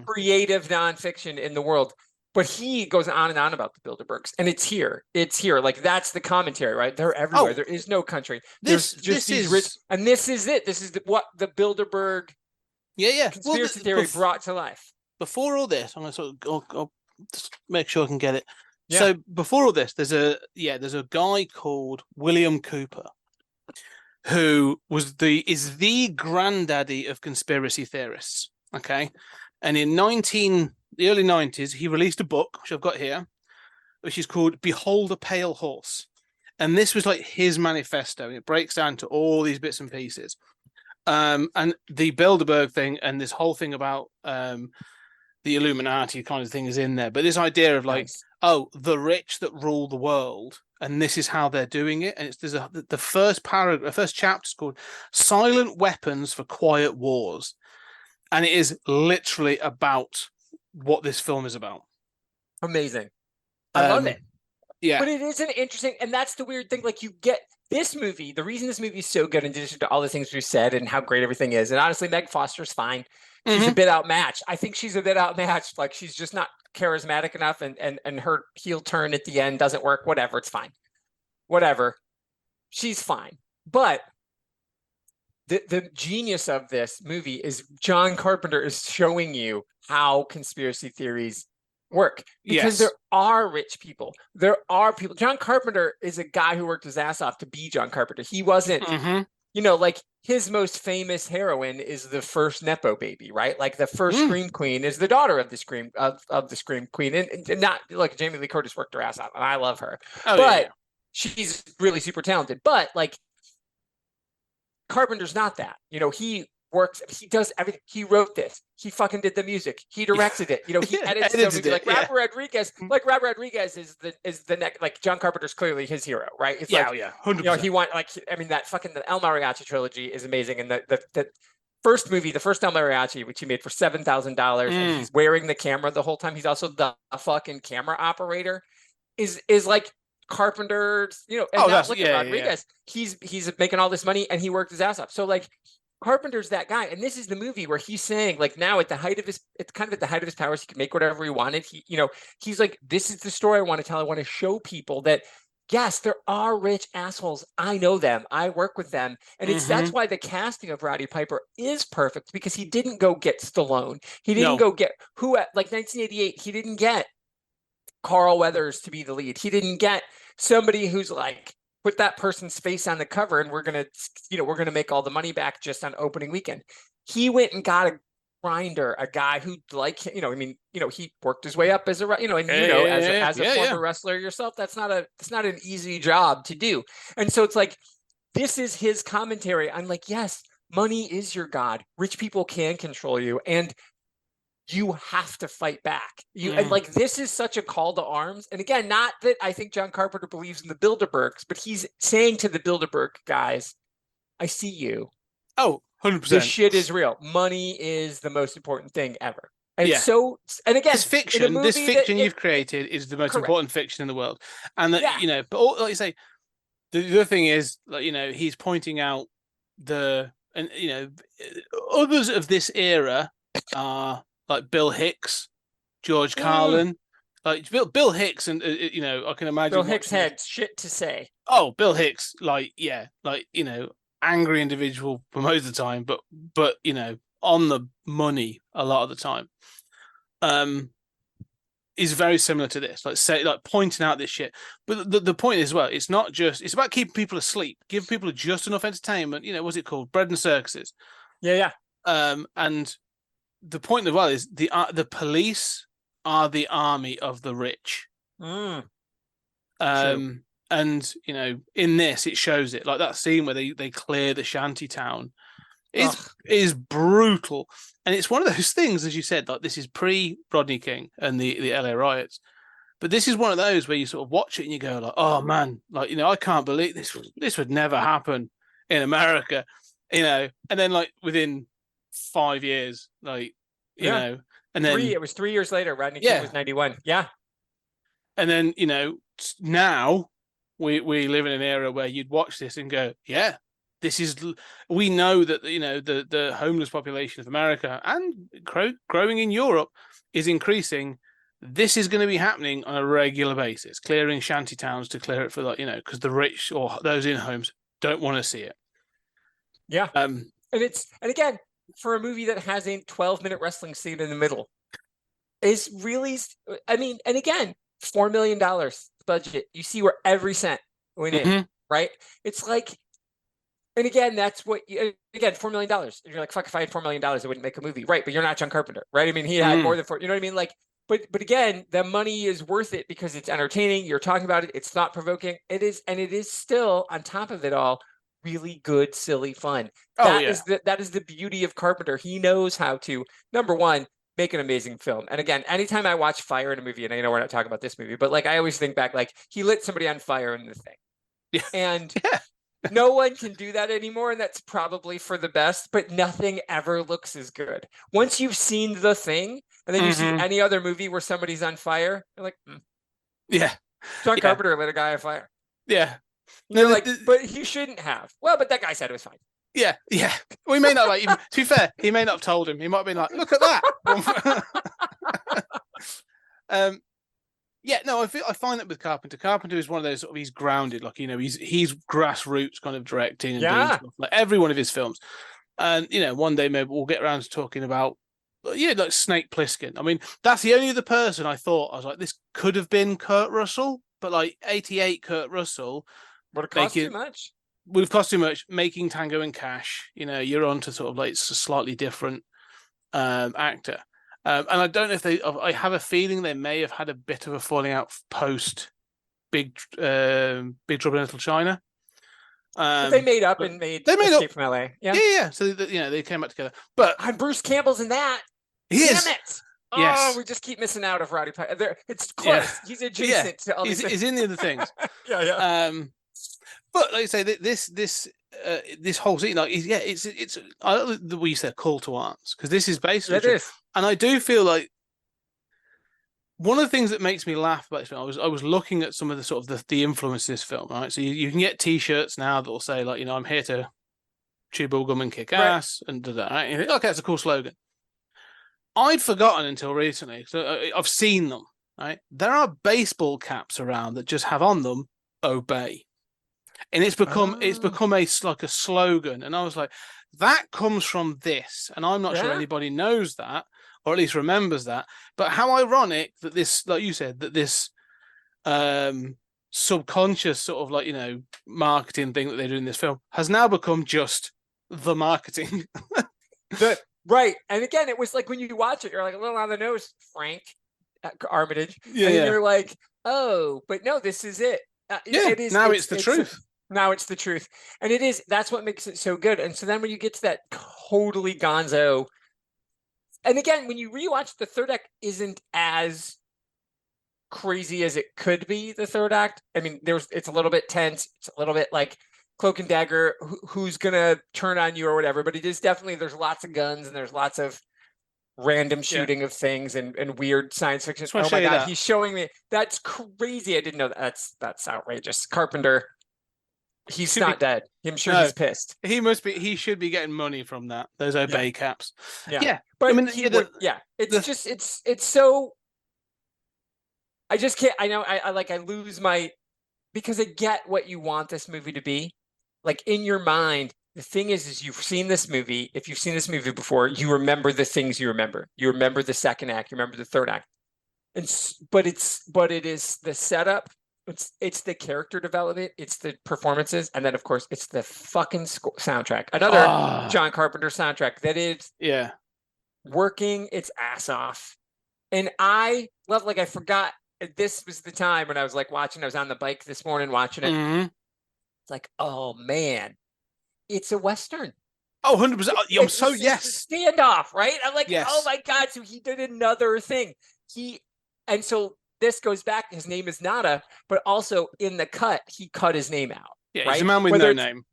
creative nonfiction in the world. But he goes on and on about the Bilderbergs, and it's here. Like, that's the commentary, right? They're everywhere. There is no country. There's just these rich, and this is it. This is what the Bilderberg conspiracy theory brought to life. Before all this, I'm going to I'll just make sure I can get it. Yeah. So before all this, there's a guy called William Cooper, who is the granddaddy of conspiracy theorists. Okay, and in the early 90s, he released a book, which I've got here, which is called Behold a Pale Horse. And this was like his manifesto, and it breaks down to all these bits and pieces. And the Bilderberg thing and this whole thing about the Illuminati kind of thing is in there. But this idea of, like, the rich that rule the world, and this is how they're doing it. And the first paragraph, the first chapter is called Silent Weapons for Quiet Wars. And it is literally about what this film is about. Amazing. I love it. Yeah. But it is an interesting, and that's the weird thing. Like, you get this movie, the reason this movie is so good, in addition to all the things we've said and how great everything is. And honestly, Meg Foster's fine. She's a bit outmatched. I think she's a bit outmatched. Like, she's just not charismatic enough, and her heel turn at the end doesn't work. Whatever. It's fine. Whatever. She's fine. But the genius of this movie is John Carpenter is showing you how conspiracy theories work, because there are rich people. There are people. John Carpenter is a guy who worked his ass off to be John Carpenter. He wasn't, like, his most famous heroine is the first Nepo baby, right? Like, the first Scream Queen is the daughter of the Scream Queen, and not like Jamie Lee Curtis worked her ass off, and I love her, but she's really super talented. But, like, Carpenter's not that. He works, he does everything. He wrote this. He fucking did the music. He directed it. He edits the movie. Like, Robert Rodriguez. Like, Robert Rodriguez is the next. Like, John Carpenter's clearly his hero, right? It's 100%. He want, like, I mean, that fucking the El Mariachi trilogy is amazing, and the first movie, the first El Mariachi, which he made for $7,000, and he's wearing the camera the whole time. He's also the fucking camera operator. Is like Carpenter's, and look at Rodriguez. He's making all this money, and he worked his ass off. So, like, Carpenter's that guy, and this is the movie where he's saying, like, now at the height of his powers, he can make whatever he wanted. He's like, this is the story I want to tell. I want to show people that, yes, there are rich assholes. I know them. I work with them, and that's why the casting of Roddy Piper is perfect, because he didn't go get Stallone. He didn't go get like 1988. He didn't get Carl Weathers to be the lead. He didn't get somebody who's like, put that person's face on the cover and we're gonna make all the money back just on opening weekend. He went and got a grinder, a guy who, like, he worked his way up as a, as a former wrestler yourself. That's not an easy job to do. And so it's like, this is his commentary. I'm like, yes, money is your god. Rich people can control you, and you have to fight back. And, like, this is such a call to arms. And again, not that I think John Carpenter believes in the Bilderbergs, but he's saying to the Bilderberg guys, I see you. Oh, 100%. This shit is real. Money is the most important thing ever. And so, and again, this fiction you've created is the most important fiction in the world. And that, but like you say, the other thing is, like, he's pointing out the and others of this era are like Bill Hicks, George Carlin, like Bill Hicks, and I can imagine Bill Hicks watching had shit to say. Oh, Bill Hicks, angry individual for most of the time, but on the money a lot of the time. Is very similar to this, like pointing out this shit. But the point is, well, it's not just, it's about keeping people asleep, give people just enough entertainment. What's it called? Bread and circuses. Yeah. And the point as well is the police are the army of the rich. True. And in this it shows it, like that scene where they clear the shanty town is brutal. And it's one of those things, as you said, like this is pre-Rodney King and the LA riots. But this is one of those where you sort of watch it and you go like, oh man, like, I can't believe this would never happen in America, and then like within 5 years, like, and then it was 3 years later, Rodney King was 91. Yeah. And then, now we live in an era where you'd watch this and go, yeah, we know that the homeless population of America and growing in Europe is increasing. This is going to be happening on a regular basis, clearing shanty towns to clear it for because the rich or those in homes don't want to see it. Yeah. And again, for a movie that has a 12-minute wrestling scene in the middle, is really, and again, $4 million budget. You see where every cent went in, right? It's like, and again, that's what $4 million. And you're like, fuck, if I had $4 million, I wouldn't make a movie, right? But you're not John Carpenter, right? He had more than four. You know what I mean? Like, but again, the money is worth it because it's entertaining. You're talking about it. It's thought provoking. It is, and it is still on top of it all, really good, silly fun. That is the beauty of Carpenter. He knows how to, number one, make an amazing film. And again, anytime I watch fire in a movie, and I know we're not talking about this movie, but like I always think back, like he lit somebody on fire in the Thing. Yeah. And no one can do that anymore, and that's probably for the best, but nothing ever looks as good. Once you've seen The Thing, and then you see any other movie where somebody's on fire, you're like, yeah. John Carpenter lit a guy on fire. Yeah. You're like, but he shouldn't have. Well, but that guy said it was fine. Yeah. We may not like even, to be fair, he may not have told him. He might have been like, look at that. I find that with Carpenter. Carpenter is one of those he's grounded, like he's grassroots kind of directing and doing stuff, like every one of his films. And one day maybe we'll get around to talking about like Snake Plissken. That's the only other person I thought I was like, this could have been Kurt Russell, but like 88 Kurt Russell would have cost too much. Would have cost too much. Making Tango and Cash, you're on to sort of like it's a slightly different actor. And I don't know if I have a feeling they may have had a bit of a falling out post Big Trouble in Little China. But they made up and made Escape from LA. Yeah. So they came back together. But and Bruce Campbell's in that. He Damn is. it! Yes. Oh, we just keep missing out of Roddy Piper. It's close. Yeah. He's adjacent to all these. He's in the other things. Yeah. But like I say, this whole scene, like, it's I love the way you said call to arms, because this is basically it is. And I do feel like one of the things that makes me laugh about this film, I was looking at some of the sort of the influence of this film, right? So you can get T-shirts now that will say like, I'm here to chew bubblegum and kick ass, and do that. Right? And you think, okay, that's a cool slogan. I'd forgotten until recently, so I've seen them. Right, there are baseball caps around that just have on them "Obey." And it's become like a slogan, and I was like, that comes from this, and I'm not sure anybody knows that, or at least remembers that. But how ironic that this, like you said, that this subconscious sort of like marketing thing that they do in this film has now become just the marketing. Right, and again, it was like when you watch it, you're like a little on the nose, Frank Armitage, and you're like, oh, but no, this is it. It is. Now it's the truth. Now it's the truth. And it is, that's what makes it so good. And so then when you get to that totally gonzo, and again, when you rewatch, the third act isn't as crazy as it could be, the third act. It's a little bit tense. It's a little bit like Cloak and Dagger, who's going to turn on you or whatever. But it is definitely, there's lots of guns and there's lots of random shooting of things and weird science fiction. Oh my God, he's showing me. That's crazy. I didn't know that. That's outrageous. Carpenter. He's Should not be- dead. I'm sure No. he's pissed. He should be getting money from that. Those obey caps. Yeah. But But I mean, he yeah, would, it's so. I just can't. I know. I lose my, because I get what you want this movie to be. Like in your mind, the thing is you've seen this movie. If you've seen this movie before, you remember the things you remember. You remember the second act. You remember the third act. But it is the setup. It's the character development. It's the performances, and then of course it's the fucking soundtrack. Another John Carpenter soundtrack that is working its ass off. And I love, like, I forgot this was the time when I was like watching. I was on the bike this morning watching it. Mm-hmm. It's like, oh man, it's a Western. Oh, 100%. It's a standoff, right? I'm like, Yes. oh my God. So he did another thing. And so this goes back. His name is Nada, but also in the cut, he cut his name out. Yeah, right? he's a man with no name.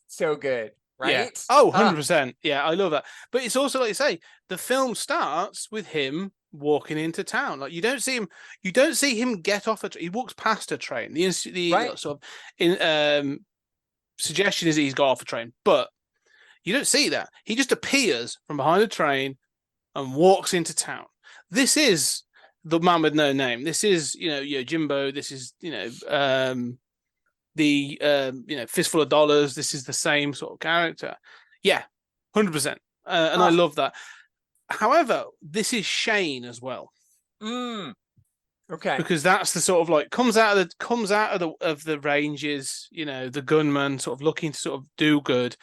So good, right? Yeah. Oh, 100%. Yeah, I love that. But it's also, like you say, the film starts with him walking into town. Like, you don't see him get off he walks past a train. The sort of suggestion is that he's got off a train, but you don't see that. He just appears from behind a train and walks into town. This is the man with no name. This is, Jimbo. This is, Fistful of Dollars. This is the same sort of character. Yeah, 100%. And I love that. However, this is Shane as well. Okay. Because that's the sort of like comes out of the ranges, the gunman sort of looking to sort of do good.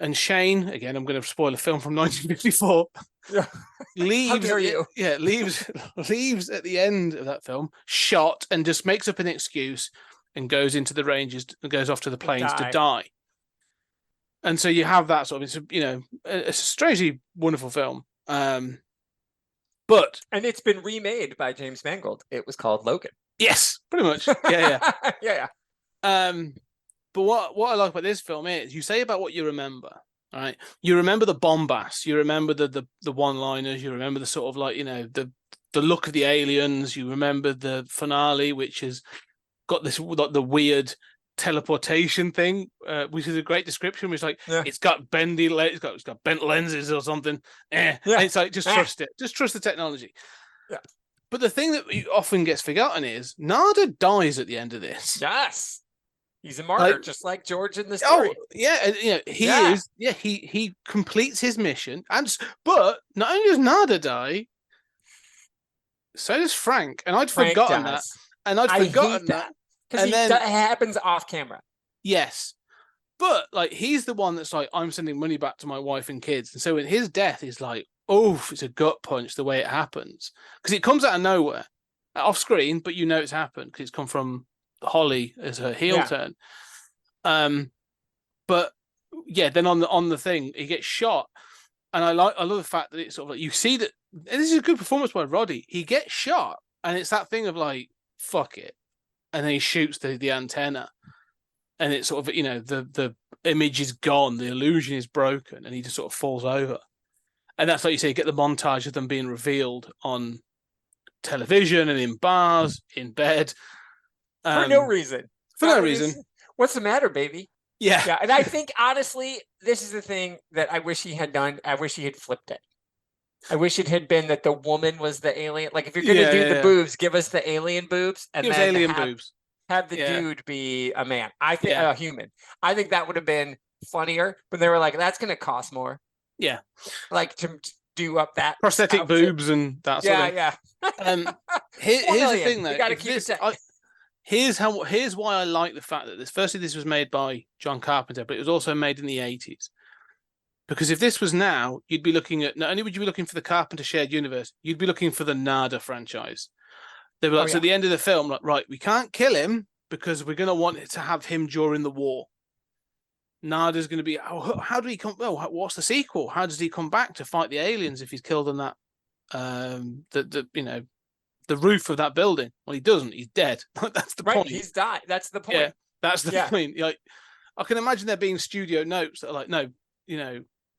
And Shane, again, I'm going to spoil a film from 1954. Leaves. How dare you? Leaves at the end of that film, shot, and just makes up an excuse and goes into the ranges and goes off to the plains to die. And so you have that sort of, it's a strangely wonderful film. And it's been remade by James Mangold. It was called Logan. Yes, pretty much. Yeah. Yeah. But what I like about this film is you say about what you remember, right? You remember the bombast, you remember the one-liners, you remember the sort of like, the look of the aliens, you remember the finale, which has got this like the weird teleportation thing, which is a great description, which is like it's got bendy it's got bent lenses or something. It's like trust it. Just trust the technology. Yeah. But the thing that often gets forgotten is Nada dies at the end of this. Yes. He's a martyr, just like George in the story. Oh, yeah, he is. Yeah, he completes his mission, but not only does Nada die, so does Frank, and I'd forgotten that. And I'd forgotten that because that happens off camera. Yes, but like he's the one that's like, I'm sending money back to my wife and kids, and so in his death is like, it's a gut punch the way it happens because it comes out of nowhere, off screen, but it's happened because it's come from Holly as her heel turn. But yeah, then on the thing he gets shot, and I love the fact that it's sort of like you see that, and this is a good performance by Roddy. He gets shot, and it's that thing of like, fuck it, and then he shoots the antenna, and it's sort of the image is gone, the illusion is broken, and he just sort of falls over, and that's like you say, you get the montage of them being revealed on television and in bars, in bed. For no reason. What's the matter, baby? Yeah. And I think, honestly, this is the thing that I wish he had done. I wish he had flipped it. I wish it had been that the woman was the alien. Like, if you're going to do the boobs, give us the alien boobs. And then boobs. Have the dude be a man. I think a human. I think that would have been funnier. But they were like, that's going to cost more. Yeah. Like, to do up that prosthetic boobs and that sort of thing. Here's the thing, though. You got to keep it. Here's why I like the fact that this was made by John Carpenter, but it was also made in the 80s. Because if this was now, you'd be looking at, not only would you be looking for the Carpenter shared universe, you'd be looking for the Nada franchise. They were like, so at the end of the film, like, right, we can't kill him because we're going to want it to have him during the war. Nada's going to be, how do he come? Well, what's the sequel? How does he come back to fight the aliens if he's killed on that, the roof of that building? Well, he doesn't. He's dead. That's the point. He's died. That's the point. Yeah, that's the point. Like, I can imagine there being studio notes that are like, no,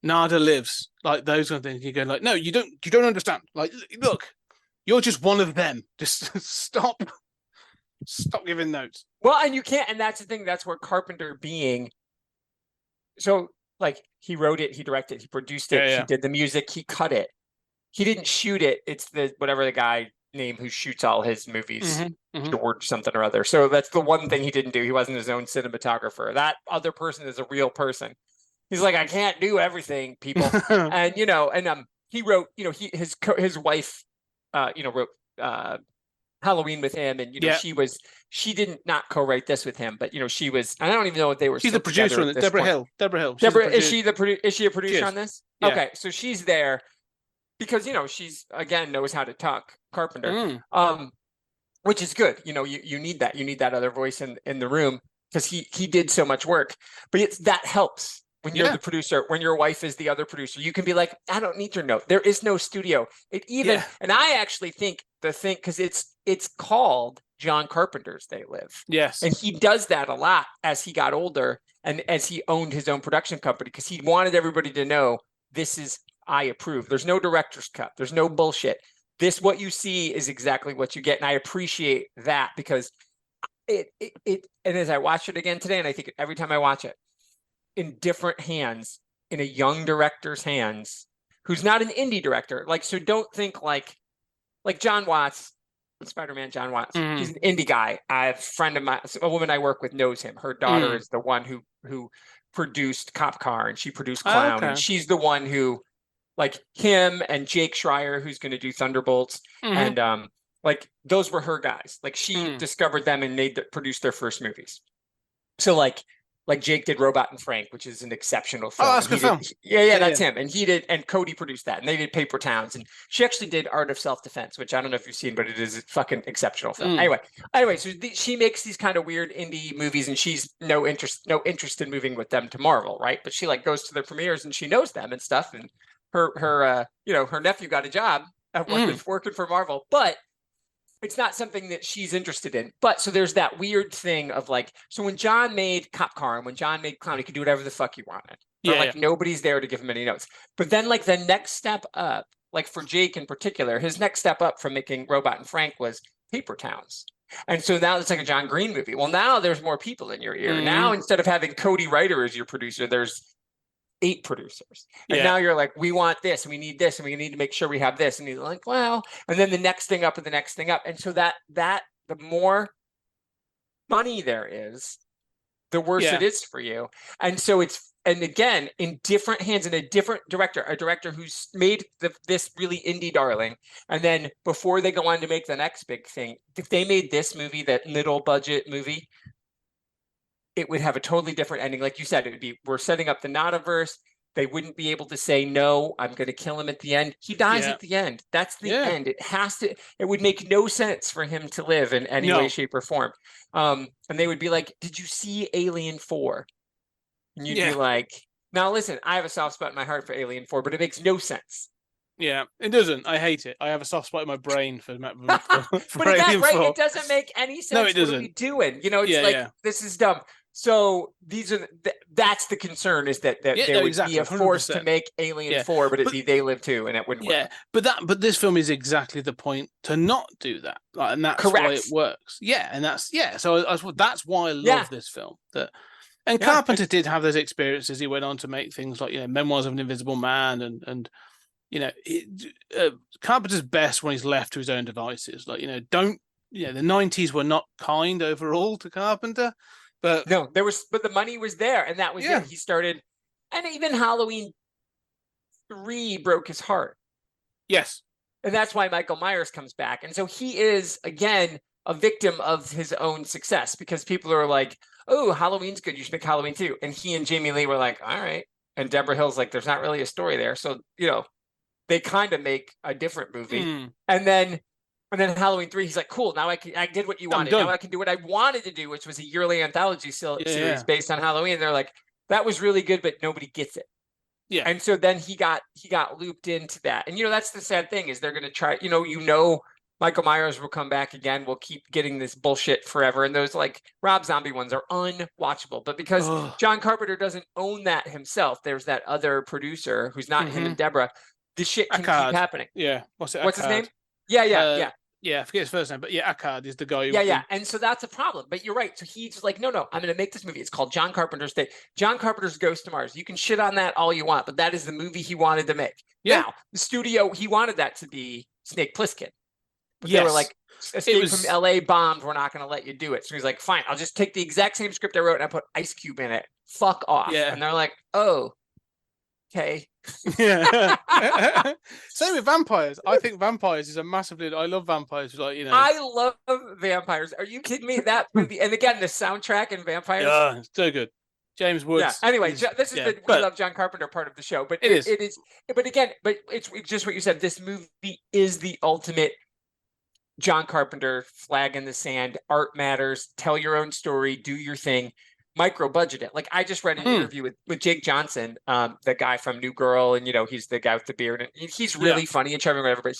Nada lives, like those kind of things. You're going like, no, you don't understand. Like, look, you're just one of them. Just stop. Stop giving notes. Well, and you can't, and that's the thing. That's where Carpenter being. So, like, he wrote it, he directed, he produced it, he did the music, he cut it. He didn't shoot it. It's the whatever the guy name who shoots all his movies, George something or other. So that's the one thing he didn't do. He wasn't his own cinematographer. That other person is a real person. He's like, I can't do everything, people. And he wrote, his wife, wrote Halloween with him, and she did not co-write this with him, but she was. I don't even know what they were. She's the producer on it. Deborah Hill. Deborah, is she a producer on this? Yeah. Okay, so she's there because she's again knows how to talk Carpenter, which is good. You need that. You need that other voice in the room because he did so much work. But that helps. When you're the producer, when your wife is the other producer, you can be like, I don't need your note. There is no studio. And I actually think because it's called John Carpenter's They Live. Yes. And he does that a lot as he got older and as he owned his own production company, because he wanted everybody to know I approve. There's no director's cut. There's no bullshit. What you see is exactly what you get. And I appreciate that because and as I watched it again today, and I think every time I watch it, in different hands, in a young director's hands, who's not an indie director. So don't think like John Watts, Spider-Man, John Watts. He's an indie guy. A friend of mine, a woman I work with knows him. Her daughter is the one who produced Cop Car, and she produced Clown. And she's the one who, him and Jake Schreier, who's going to do Thunderbolts. And those were her guys. She discovered them and produced their first movies. So like Jake did Robot and Frank, which is an exceptional film. Oh, that's a good film. That's him. And he did, and Cody produced that, and they did Paper Towns. And she actually did Art of Self-Defense, which I don't know if you've seen, but it is a fucking exceptional film. Anyway, so she makes these kind of weird indie movies, and she's no interest in moving with them to Marvel, right? But she goes to their premieres and she knows them and stuff. And her nephew got a job working for Marvel, but it's not something that she's interested in. But so there's that weird thing of so when John made Cop Car and when John made Clown, he could do whatever the fuck he wanted. Nobody's there to give him any notes. But then the next step up, for Jake in particular, his next step up from making Robot and Frank was Paper Towns. And so now it's like a John Green movie. Well, now there's more people in your ear. Now instead of having Cody Ryder as your producer, there's 8 producers. And now you're like, we want this, and we need this, and we need to make sure we have this. And he's like, well, and then the next thing up and the next thing up. And so that the more money there is, the worse it is for you. And so and again, in different hands, in a different director, a director who's made this really indie darling. And then before they go on to make the next big thing, if they made this movie, that middle budget movie, it would have a totally different ending. Like you said, it would be, we're setting up the Notaverse. They wouldn't be able to say, no, I'm going to kill him at the end. He dies at the end. That's the end. It would make no sense for him to live in any way, shape, or form. And they would be like, did you see Alien 4? And you'd be like, now listen, I have a soft spot in my heart for Alien 4, but it makes no sense. Yeah, it doesn't. I hate it. I have a soft spot in my brain for but Alien 4. It doesn't make any sense. No, it doesn't. What are we doing? It's this is dumb. So these are that's the concern, is that there would be a force 100%. To make Alien 4, but it'd be They Live 2, and it wouldn't work. But this film is exactly the point to not do that, and that's why it works. So that's why I love this film. Carpenter did have those experiences. He went on to make things like Memoirs of an Invisible Man, and Carpenter's best when he's left to his own devices. The 90s were not kind overall to Carpenter. But no, but the money was there, and that was it. He started, and even Halloween 3 broke his heart. Yes. And that's why Michael Myers comes back. And so he is, again, a victim of his own success, because people are like, oh, Halloween's good, you should make Halloween 2. And he and Jamie Lee were like, all right. And Deborah Hill's like, there's not really a story there. So, they kind of make a different movie. And then Halloween 3, he's like, cool, now I did what you wanted. Now I can do what I wanted to do, which was a yearly anthology series based on Halloween. And they're like, that was really good, but nobody gets it. Yeah. And so then he got looped into that. And that's the sad thing, is they're going to try, Michael Myers will come back again. We'll keep getting this bullshit forever. And those Rob Zombie ones are unwatchable. But because John Carpenter doesn't own that himself, there's that other producer who's not him and Deborah. This shit can keep happening. Yeah. What's his name? Yeah. Yeah, I forget his first name, but yeah, Akkad is the guy. Yeah. And so that's a problem. But you're right. So he's like, no, I'm going to make this movie. It's called John Carpenter's Day. John Carpenter's Ghost to Mars. You can shit on that all you want, but that is the movie he wanted to make. Yeah. Now, the studio, he wanted that to be Snake Plissken. But Yes. they were like, Escape from LA bombed. We're not going to let you do it. So he's like, fine, I'll just take the exact same script I wrote and I put Ice Cube in it. Fuck off. Yeah. And they're like, oh, okay. Yeah. Same with vampires. I think vampires is a massively. I love vampires. Like, you know, I love vampires. Are you kidding me? That movie, and again, the soundtrack and vampires. yeah, it's so good. James Woods. Yeah. Anyway, this is the we love John Carpenter part of the show, but it is. It is. But again, it's just what you said. This movie is the ultimate John Carpenter flag in the sand. Art matters. Tell your own story. Do your thing. Micro budget it. Like I just read an interview with Jake Johnson, the guy from New Girl, and he's the guy with the beard, and he's really funny and charming, whatever. But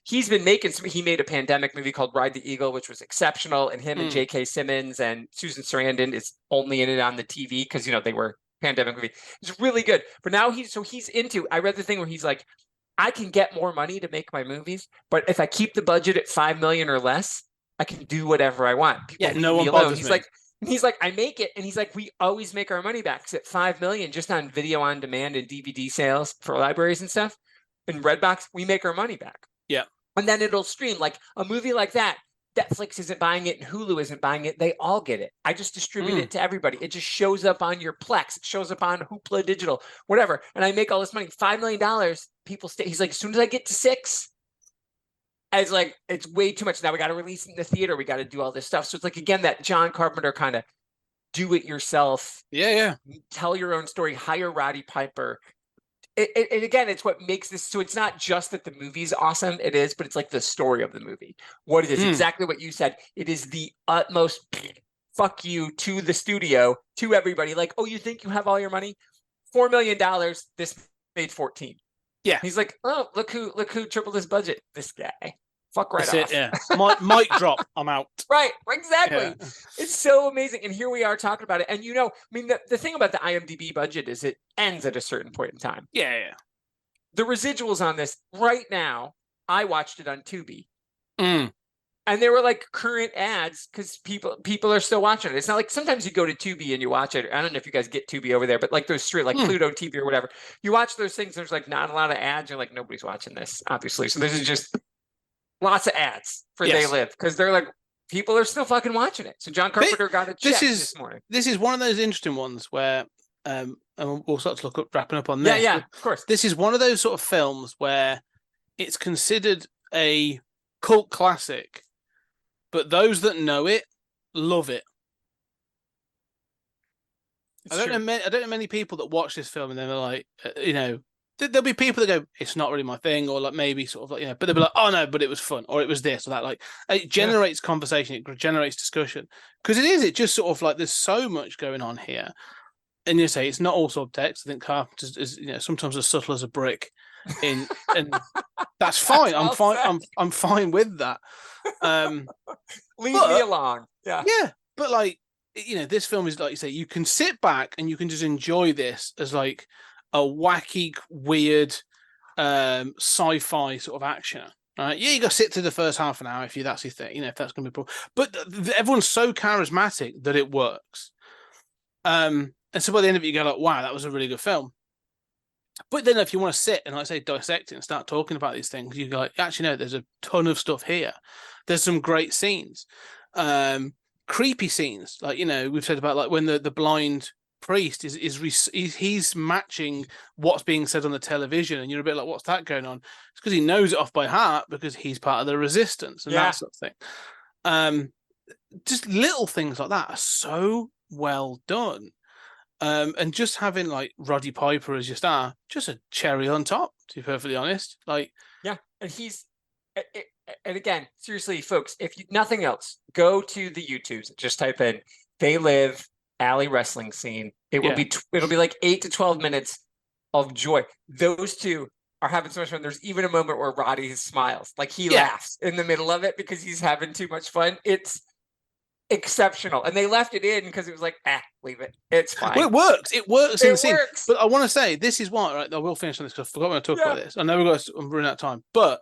he's been making some. He made a pandemic movie called Ride the Eagle, which was exceptional, and him and J.K. Simmons and Susan Sarandon is only in it on the TV because they were pandemic movie. It's really good. But now he's into. I read the thing where he's like, I can get more money to make my movies, but if I keep the budget at $5 million or less, I can do whatever I want. People no one alone. bothers me. He's like, I make it, and he's like, we always make our money back. Because at $5 million just on video on demand and DVD sales for libraries and stuff, in Redbox, we make our money back. Yeah, and then it'll stream like a movie like that. Netflix isn't buying it, and Hulu isn't buying it. They all get it. I just distribute it to everybody. It just shows up on your Plex. It shows up on Hoopla Digital, whatever. And I make all this money. $5 million. People stay. He's like, as soon as I get to 6. It's like, it's way too much. Now we got to release it in the theater. We got to do all this stuff. So it's like, again, that John Carpenter kind of do it yourself. Yeah. Tell your own story. Hire Roddy Piper. And again, it's what makes this. So it's not just that the movie's awesome. It is, but it's like the story of the movie. What it is, exactly what you said. It is the utmost fuck you to the studio, to everybody. Like, oh, you think you have all your money? $4 million. This made 14. Yeah. He's like, oh, look who tripled his budget. This guy. Fuck right That's off. it, yeah. Mic drop. I'm out. Right. Exactly. Yeah. It's so amazing. And here we are talking about it. And I mean, the thing about the IMDb budget is it ends at a certain point in time. Yeah. The residuals on this right now, I watched it on Tubi. And there were like current ads because people are still watching it. It's not like sometimes you go to Tubi and you watch it. I don't know if you guys get Tubi over there, but like those street, like Pluto TV or whatever, you watch those things. There's like not a lot of ads. You're like, nobody's watching this, obviously. So this is just lots of ads for They Live because they're like, people are still fucking watching it. So John Carpenter got a check this morning. This is one of those interesting ones where, and we'll start to wrapping up on this. Yeah, of course. This is one of those sort of films where it's considered a cult classic, but those that know it love it. I don't know many people that watch this film and then they're like, there'll be people that go, it's not really my thing, or like maybe sort of like, but they'll be like, oh no, but it was fun, or it was this or that. Like it generates conversation, it generates discussion because it just sort of like there's so much going on here. And you say it's not all subtext. I think Carpenter is sometimes as subtle as a brick, and that's fine. I'm fine with that. Leave me alone. Yeah. But like this film is like you say, you can sit back and you can just enjoy this as like a wacky, weird, sci-fi sort of action. Right? Yeah, you got to sit through the first half an hour if that's your thing. If that's going to be a problem. But everyone's so charismatic that it works. And so by the end of it, you go like, wow, that was a really good film. But then if you want to sit and, like I say, dissect it and start talking about these things, you go like, actually, no, there's a ton of stuff here. There's some great scenes. Creepy scenes. Like, we've said about like when the blind priest he's matching what's being said on the television, and you're a bit like, what's that going on? It's because he knows it off by heart because he's part of the resistance and that sort of thing. Just little things like that are so well done. And just having like Roddy Piper as your star, just a cherry on top, to be perfectly honest. Like, yeah, and and again, seriously, folks, if nothing else, go to the YouTubes, just type in "They Live Alley Wrestling Scene." It will be it'll be like 8 to 12 minutes of joy. Those two are having so much fun. There's even a moment where Roddy smiles, like he laughs in the middle of it because he's having too much fun. It's exceptional, and they left it in because it was like, leave it. It's fine. Well, it works. It works in the scene. Works. But I want to say this is why. Right, I will finish on this because I forgot when I talk about this. I know I'm running out of time, but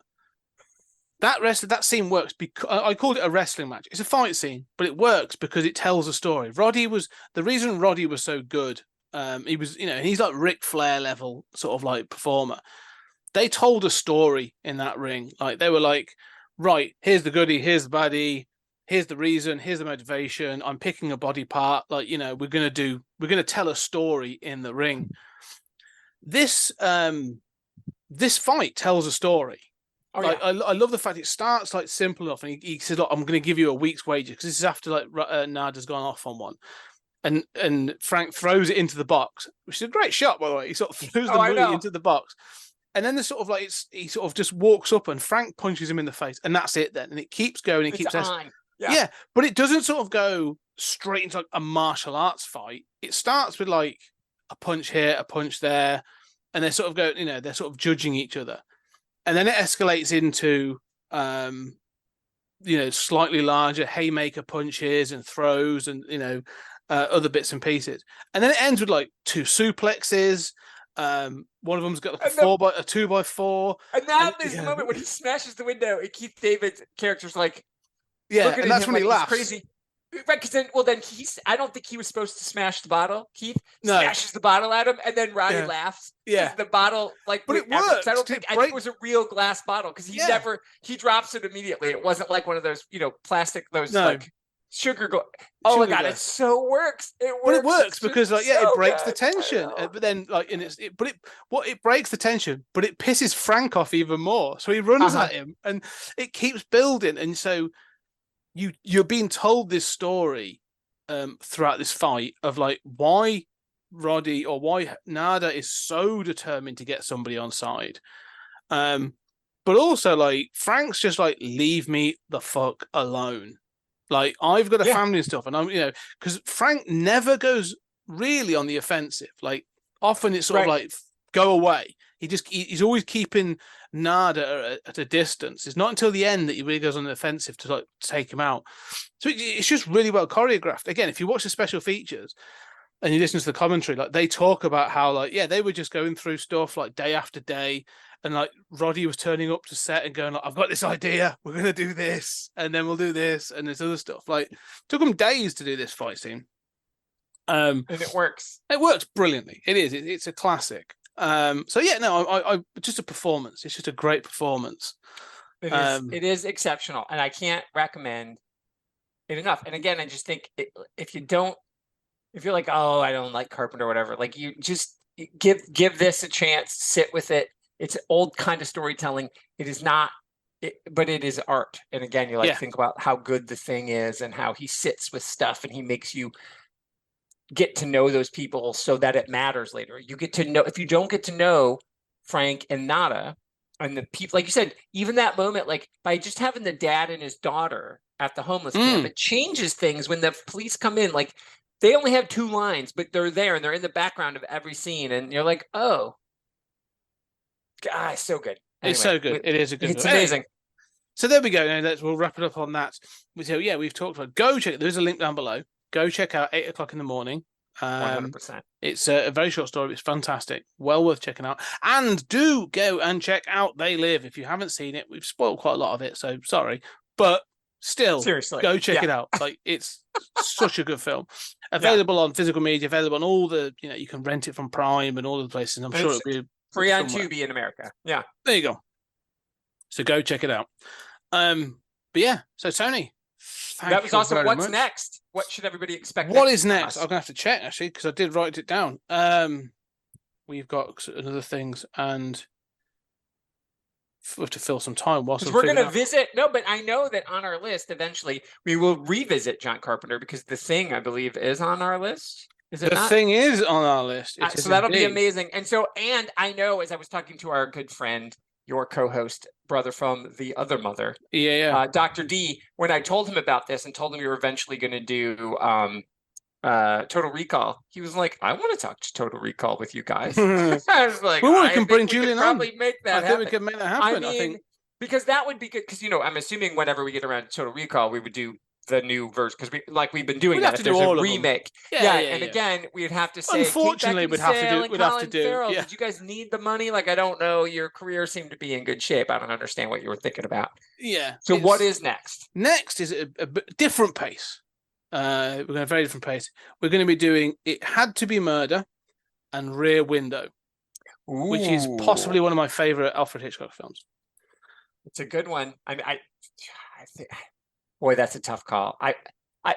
that scene works because I called it a wrestling match. It's a fight scene, but it works because it tells a story. The reason Roddy was so good. He was, he's like Ric Flair level sort of like performer. They told a story in that ring. Like they were like, right, here's the goodie, here's the baddie, here's the reason, here's the motivation. I'm picking a body part. Like, we're gonna tell a story in the ring. This fight tells a story. Oh, like yeah. I love the fact it starts like simple enough, and he says, "Look, I'm going to give you a week's wages," because this is after like Nada's gone off on one, and Frank throws it into the box, which is a great shot, by the way. He sort of throws the money into the box, and then there's sort of like he sort of just walks up and Frank punches him in the face, and that's it then, and it keeps going, it keeps on. Yeah, but it doesn't sort of go straight into like a martial arts fight. It starts with like a punch here, a punch there, and they sort of go, they're sort of judging each other. And then it escalates into, slightly larger haymaker punches and throws and, other bits and pieces. And then it ends with like 2 suplexes. One of them's got like a 2x4. And that is the moment when he smashes the window and Keith David's character's like, and that's when he laughs. Crazy. Right, because then I don't think he was supposed to smash the bottle. Keith smashes the bottle at him, and then Roddy laughs. Yeah, the bottle but it works. I think it was a real glass bottle because he drops it immediately. It wasn't like one of those plastic like sugar. Oh my god, it so works. It works because it breaks the tension. But then it breaks the tension, but it pisses Frank off even more. So he runs at him, and it keeps building, and so. You're being told this story throughout this fight of like why Roddy or why Nada is so determined to get somebody on side, but also like Frank's just like, leave me the fuck alone. Like I've got a family and stuff, and I'm because Frank never goes really on the offensive. Like often it's sort of like go away. He's always keeping Nada at a distance. It's not until the end that he really goes on the offensive to like take him out. So it's just really well choreographed. Again, if you watch the special features and you listen to the commentary, like they talk about how like they were just going through stuff like day after day, and like Roddy was turning up to set and going like, I've got this idea, we're gonna do this, and then we'll do this and this other stuff. Like it took them days to do this fight scene. And it works. It works brilliantly. It is. It's a classic. I just a performance. It's just a great performance. It is exceptional, and I can't recommend it enough. And again, I just think if you're like, oh, I don't like Carpenter or whatever, like you just give this a chance, sit with it. It's old kind of storytelling. It is not, but it is art. And again, you think about how good the thing is and how he sits with stuff and he makes you get to know those people so that it matters later. You get to know, if you don't get to know Frank and Nada and the people, like you said, even that moment, like by just having the dad and his daughter at the homeless camp, it changes things when the police come in. Like they only have 2 lines, but they're there and they're in the background of every scene. And you're like, oh, God, it's so good. Anyway, it's so good. It is a good. It's amazing. So there we go. Now we'll wrap it up on that. So we've talked about. Go check. There's a link down below. Go check out 8 o'clock in the morning. 100%. It's a very short story. It's fantastic. Well worth checking out. And do go and check out They Live. If you haven't seen it, we've spoiled quite a lot of it. So sorry. But still, seriously, go check it out. Like it's such a good film. Available on physical media, available on all the, you can rent it from Prime and all the places. I'm sure it'll be free on Tubi in America. Yeah. There you go. So go check it out. So Tony, that was awesome. What's next? What should everybody expect? What is next? I'm gonna have to check actually because I did write it down. We've got other things, and we have to fill some time whilst we're gonna visit. No, but I know that on our list eventually we will revisit John Carpenter because The Thing, I believe, is on our list. Is it The not? Thing is on our list. So that'll be amazing. And I know, as I was talking to our good friend, your co-host, brother from The Other Mother, Dr. D, when I told him about this and told him you were eventually going to do Total Recall, he was like, I want to talk to Total Recall with you guys. I was like, we can bring Julian on. Probably make that happen. I think we can make that happen. I think because that would be good because I'm assuming whenever we get around to Total Recall, we would do the new version because we've been doing We'd that. have If to do there's all a of them. remake, Yeah, and again, we'd have to say, Unfortunately, Kate we'd have to Beckinsale do. and We'd have to Colin do. Farrell, Yeah. did you guys need the money? Like, I don't know. Your career seemed to be in good shape. I don't understand what you were thinking about. Yeah. So what is next? Next is a different pace. We're going a very different pace. We're going to be doing It Had to Be Murder and Rear Window, which is possibly one of my favorite Alfred Hitchcock films. It's a good one. I think, boy, that's a tough call. I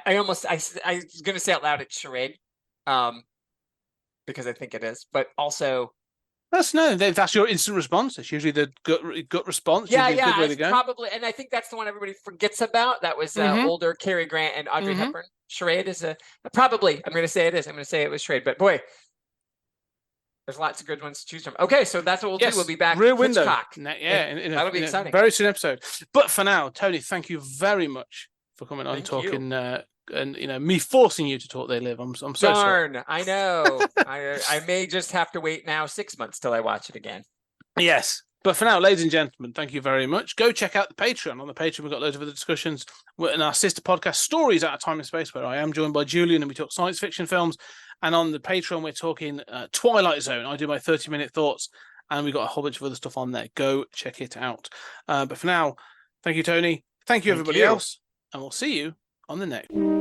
was going to say out loud it's Charade, because I think it is, but also that's your instant response. It's usually the gut response. Yeah, usually a good way to go. probably, and I think that's the one everybody forgets about. That was older Cary Grant and Audrey Hepburn. Charade is probably. I'm going to say it is. I'm going to say it was Charade, but boy, there's lots of good ones to choose from. Okay, so that's what we'll do. We'll be back. Rear Window. Hitchcock. That'll be exciting. Very soon episode. But for now, Tony, thank you very much for coming on and talking. And me forcing you to talk They Live. I'm so sorry. Darn, I know. I may just have to wait now 6 months till I watch it again. Yes. But for now, ladies and gentlemen, thank you very much. Go check out the Patreon. On the Patreon, we've got loads of other discussions in our sister podcast, Stories Out of Time and Space, where I am joined by Julian and we talk science fiction films. And on the Patreon, we're talking Twilight Zone. I do my 30-minute thoughts, and we've got a whole bunch of other stuff on there. Go check it out. But for now, thank you, Tony. Thank you, everybody else. And we'll see you on the next.